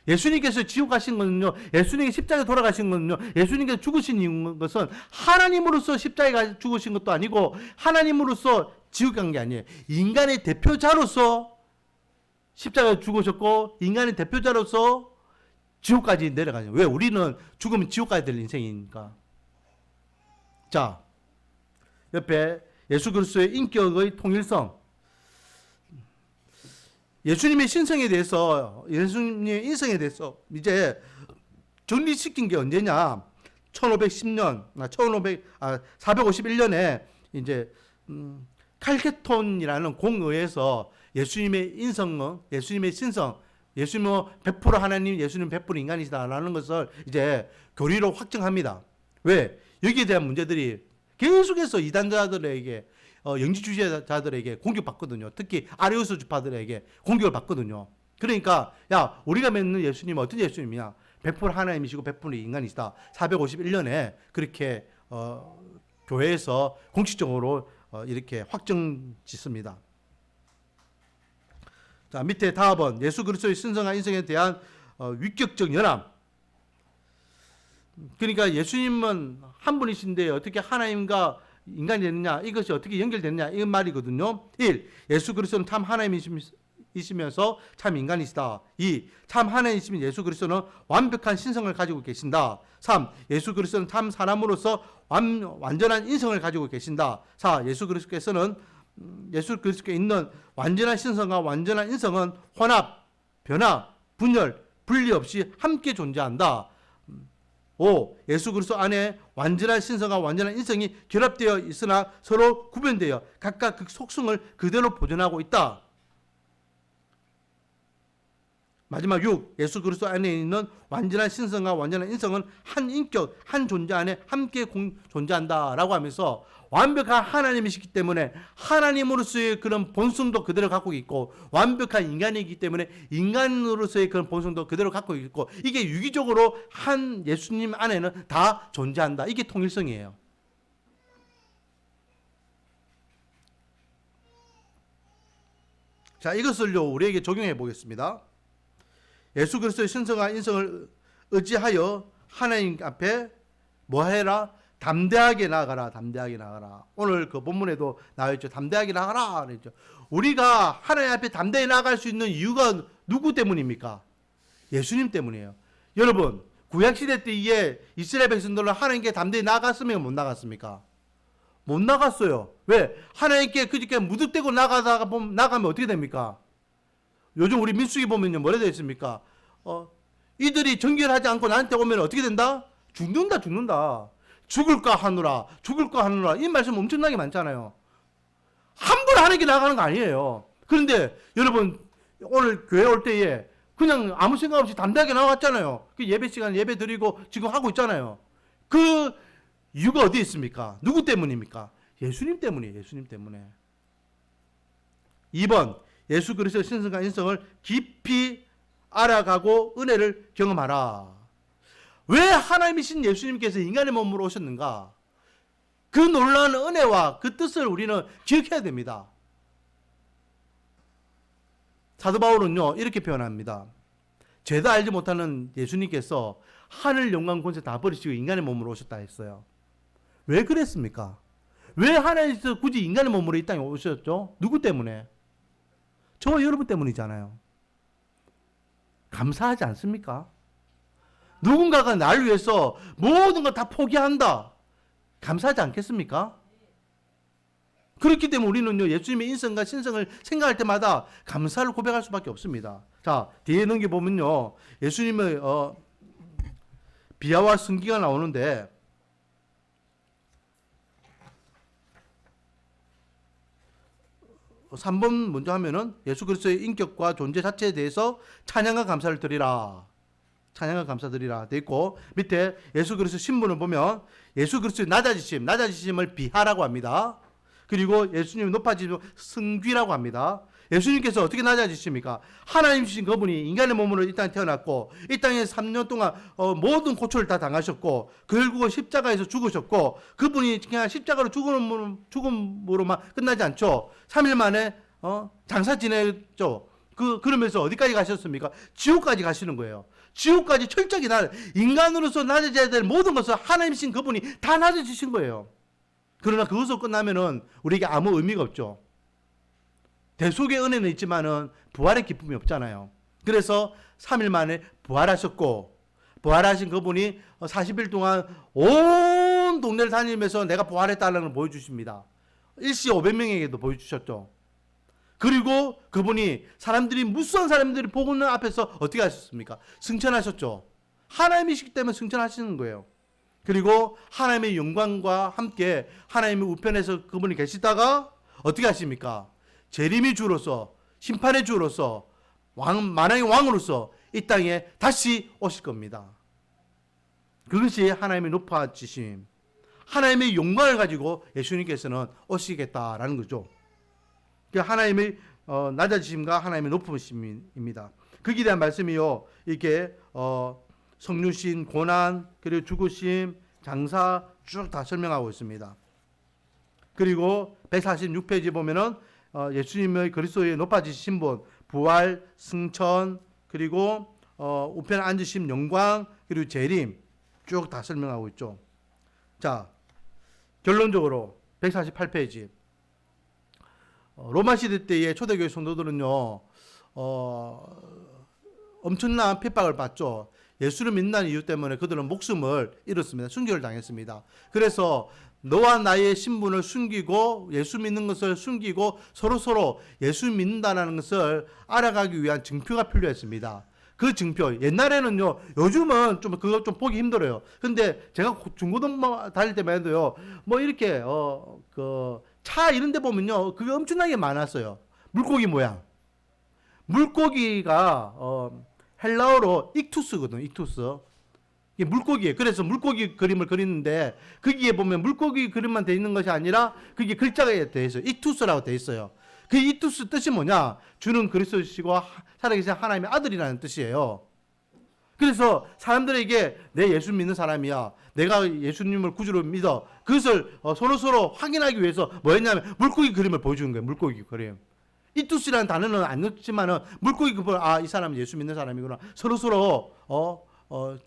S1: 예수님께서 지옥 가신 것은요, 예수님이 십자가에 돌아가신 것은요, 예수님께서 죽으신 것은 하나님으로서 십자가에 죽으신 것도 아니고 하나님으로서 지옥 간 게 아니에요. 인간의 대표자로서 십자가에 죽으셨고 인간의 대표자로서 지옥까지 내려가죠. 왜? 우리는 죽으면 지옥 가야 될 인생이니까. 자, 옆에 예수 그리스도의 인격의 통일성, 예수님의 신성에 대해서, 예수님의 인성에 대해서 이제 정리시킨 게 언제냐? 1510년, 451년에 이제 칼케톤이라는 공의에서 예수님의 인성, 예수님의 신성, 예수님은 100% 하나님, 예수님 100% 인간이시다라는 것을 이제 교리로 확정합니다. 왜? 여기에 대한 문제들이 계속해서 이단자들에게 영지주의자들에게 공격받거든요. 특히 아리우스 주파들에게 공격을 받거든요. 그러니까 야, 우리가 믿는 예수님은 어떤 예수님이냐? 100% 하나님이시고 100% 인간이시다. 451년에 그렇게 교회에서 공식적으로 이렇게 확정 짓습니다. 자, 밑에 다음은 예수 그리스도의 신성과 인성에 대한 위격적 연합. 그러니까 예수님은 한 분이신데 어떻게 하나님과 인간이 되느냐, 이것이 어떻게 연결되느냐, 이 말이거든요. 1. 예수 그리스도는 참 하나님이시면서 참 인간이시다. 2. 참 하나님이시면 예수 그리스도는 완벽한 신성을 가지고 계신다. 3. 예수 그리스도는 참 사람으로서 완전한 인성을 가지고 계신다. 4. 예수 그리스도께 있는 완전한 신성과 완전한 인성은 혼합, 변화, 분열, 분리 없이 함께 존재한다. 5. 예수 그리스도 안에 완전한 신성과 완전한 인성이 결합되어 있으나 서로 구분되어 각각 그 속성을 그대로 보존하고 있다. 마지막 6. 예수 그리스도 안에 있는 완전한 신성과 완전한 인성은 한 인격, 한 존재 안에 함께 존재한다라고 하면서 완벽한 하나님이시기 때문에 하나님으로서의 그런 본성도 그대로 갖고 있고, 완벽한 인간이기 때문에 인간으로서의 그런 본성도 그대로 갖고 있고, 이게 유기적으로 한 예수님 안에는 다 존재한다. 이게 통일성이에요. 자, 이것을요 우리에게 적용해 보겠습니다. 예수 그리스도의 신성과 인성을 의지하여 하나님 앞에 뭐 해라? 담대하게 나아가라. 담대하게 나아가라. 오늘 그 본문에도 나와있죠. 담대하게 나아가라 그랬죠. 우리가 하나님 앞에 담대히 나아갈 수 있는 이유가 누구 때문입니까? 예수님 때문이에요. 여러분, 구약시대 때에 이스라엘 백성들은 하나님께 담대히 나아갔으면 못 나갔습니까? 못 나갔어요. 왜? 하나님께 그렇게 무득대고 나가면 어떻게 됩니까? 요즘 우리 민수기 보면요, 뭐라 되어 있습니까? 이들이 정결하지 않고 나한테 오면 어떻게 된다? 죽는다. 죽을까 하노라. 이 말씀 엄청나게 많잖아요. 함부로 하나님께 나가는 거 아니에요. 그런데 여러분, 오늘 교회 올 때에 그냥 아무 생각 없이 담대하게 나왔잖아요. 그 예배 시간 예배 드리고 지금 하고 있잖아요. 그 이유가 어디에 있습니까? 누구 때문입니까? 예수님 때문이에요. 예수님 때문에. 2번, 예수 그리스도의 신성과 인성을 깊이 알아가고 은혜를 경험하라. 왜 하나님이신 예수님께서 인간의 몸으로 오셨는가? 그 놀라운 은혜와 그 뜻을 우리는 기억해야 됩니다. 사도 바울은요 이렇게 표현합니다. 죄도 알지 못하는 예수님께서 하늘 영광 권세 다 버리시고 인간의 몸으로 오셨다 했어요. 왜 그랬습니까? 왜 하나님께서 굳이 인간의 몸으로 이 땅에 오셨죠? 누구 때문에? 저와 여러분 때문이잖아요. 감사하지 않습니까? 누군가가 나를 위해서 모든 걸 다 포기한다. 감사하지 않겠습니까? 그렇기 때문에 우리는요, 예수님의 인성과 신성을 생각할 때마다 감사를 고백할 수밖에 없습니다. 자, 뒤에 넘겨보면요, 예수님의 비하와 승기가 나오는데, 3번 먼저 하면은 예수 그리스도의 인격과 존재 자체에 대해서 찬양과 감사를 드리라. 찬양과 감사드리라 돼 있고, 밑에 예수 그리스도 신분을 보면 예수 그리스도의 낮아지심을 비하라고 합니다. 그리고 예수님의 높아지심을 승귀라고 합니다. 예수님께서 어떻게 낮아지십니까? 하나님이신 그분이 인간의 몸으로 이 땅에 태어났고, 이 땅에 3년 동안 모든 고초를 다 당하셨고, 결국은 십자가에서 죽으셨고, 그분이 그냥 십자가로 죽음으로만 끝나지 않죠. 3일 만에 장사 지냈죠. 그러면서 어디까지 가셨습니까? 지옥까지 가시는 거예요. 지옥까지 철저히 인간으로서 낮아져야 될 모든 것을 하나님이신 그분이 다 낮아지신 거예요. 그러나 그것으로 끝나면은 우리에게 아무 의미가 없죠. 대속의 은혜는 있지만은 부활의 기쁨이 없잖아요. 그래서 3일 만에 부활하셨고, 부활하신 그분이 40일 동안 온 온 동네를 다니면서 내가 부활했다는 걸 보여주십니다. 일시 500명에게도 보여주셨죠. 그리고 그분이 사람들이 무수한 사람들이 보고 있는 앞에서 어떻게 하셨습니까? 승천하셨죠. 하나님이시기 때문에 승천하시는 거예요. 그리고 하나님의 영광과 함께 하나님의 우편에서 그분이 계시다가 어떻게 하십니까? 재림의 주로서, 심판의 주로서, 만왕의 왕으로서 이 땅에 다시 오실 겁니다. 그것이 하나님의 높아지심, 하나님의 영광을 가지고 예수님께서는 오시겠다라는 거죠. 하나님의 낮아지심과 하나님의 높으심입니다. 거기에 대한 말씀이요, 이렇게 성육신, 고난, 그리고 죽으심, 장사 쭉 다 설명하고 있습니다. 그리고 146페이지 보면은 예수님의 그리스도의 높아지신 신분, 부활, 승천, 그리고 우편에 앉으심 영광, 그리고 재림 쭉 다 설명하고 있죠. 자, 결론적으로 148페이지. 로마 시대 때의 초대교회 성도들은요, 엄청난 핍박을 받죠. 예수를 믿는 이유 때문에 그들은 목숨을 잃었습니다. 순교를 당했습니다. 그래서 너와 나의 신분을 숨기고 예수 믿는 것을 숨기고 서로 예수 믿는다는 것을 알아가기 위한 증표가 필요했습니다. 그 증표, 옛날에는요, 요즘은 좀 그거 좀 보기 힘들어요. 근데 제가 중고등부 다닐 때만 해도요, 뭐 이렇게 그 차 이런 데 보면요, 그게 엄청나게 많았어요. 물고기 모양. 물고기가 헬라어로 익투스거든요. 익투스. 이게 물고기예요. 그래서 물고기 그림을 그리는데 거기에 보면 물고기 그림만 돼 있는 것이 아니라 그게 글자가 돼 있어요. 익투스라고 돼 있어요. 그 익투스 뜻이 뭐냐? 주는 그리스도시고 살아계신 하나님의 아들이라는 뜻이에요. 그래서 사람들에게 내 예수 믿는 사람이야, 내가 예수님을 구주로 믿어, 그것을 서로 확인하기 위해서 뭐 했냐면 물고기 그림을 보여주는 거예요. 물고기 그림. 이투스라는 단어는 안 넣지만은 물고기 그림을, 아, 이 사람은 예수 믿는 사람이구나. 서로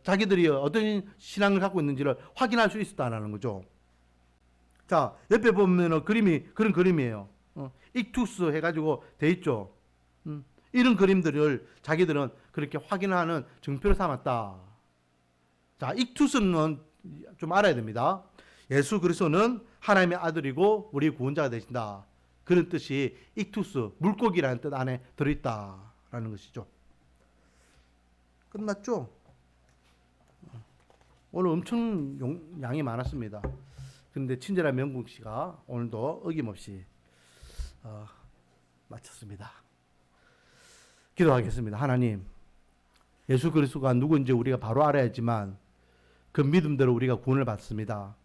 S1: 자기들이 어떤 신앙을 갖고 있는지를 확인할 수 있었다는 거죠. 자, 옆에 보면은 그런 그림이에요. 익투스 해가지고 돼 있죠. 이런 그림들을 자기들은 그렇게 확인하는 증표로 삼았다. 자, 익투스는 좀 알아야 됩니다. 예수 그리스도는 하나님의 아들이고 우리 구원자가 되신다. 그런 뜻이 익투스, 물고기라는 뜻 안에 들어있다라는 것이죠. 끝났죠? 오늘 엄청 양이 많았습니다. 그런데 친절한 명국 씨가 오늘도 어김없이 마쳤습니다. 기도하겠습니다. 하나님, 예수 그리스도가 누구인지 우리가 바로 알아야지만 그 믿음대로 우리가 구원을 받습니다.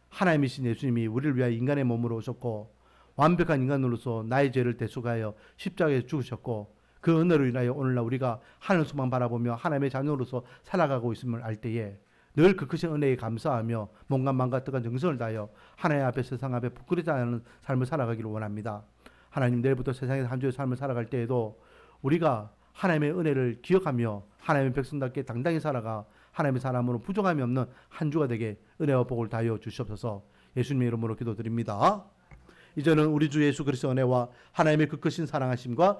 S1: 하나님이신 예수님이 우리를 위하여 인간의 몸으로 오셨고 완벽한 인간으로서 나의 죄를 대속하여 십자가에 죽으셨고 그 은혜로 인하여 오늘날 우리가 하늘 소망 바라보며 하나님의 자녀로서 살아가고 있음을 알 때에 늘 그 크신 은혜에 감사하며 몸과 마음과 뜻과 정성을 다하여 하나님 앞에 세상 앞에 부끄러지 않은 삶을 살아가기를 원합니다. 하나님, 내일부터 세상에서 한 주의 삶을 살아갈 때에도 우리가 하나님의 은혜를 기억하며 하나님의 백성답게 당당히 살아가 하나님의 사람으로 부족함이 없는 한 주가 되게 은혜와 복을 다하여 주시옵소서. 예수님의 이름으로 기도드립니다. 이제는 우리 주 예수 그리스도의 은혜와 하나님의 그 크신 사랑하심과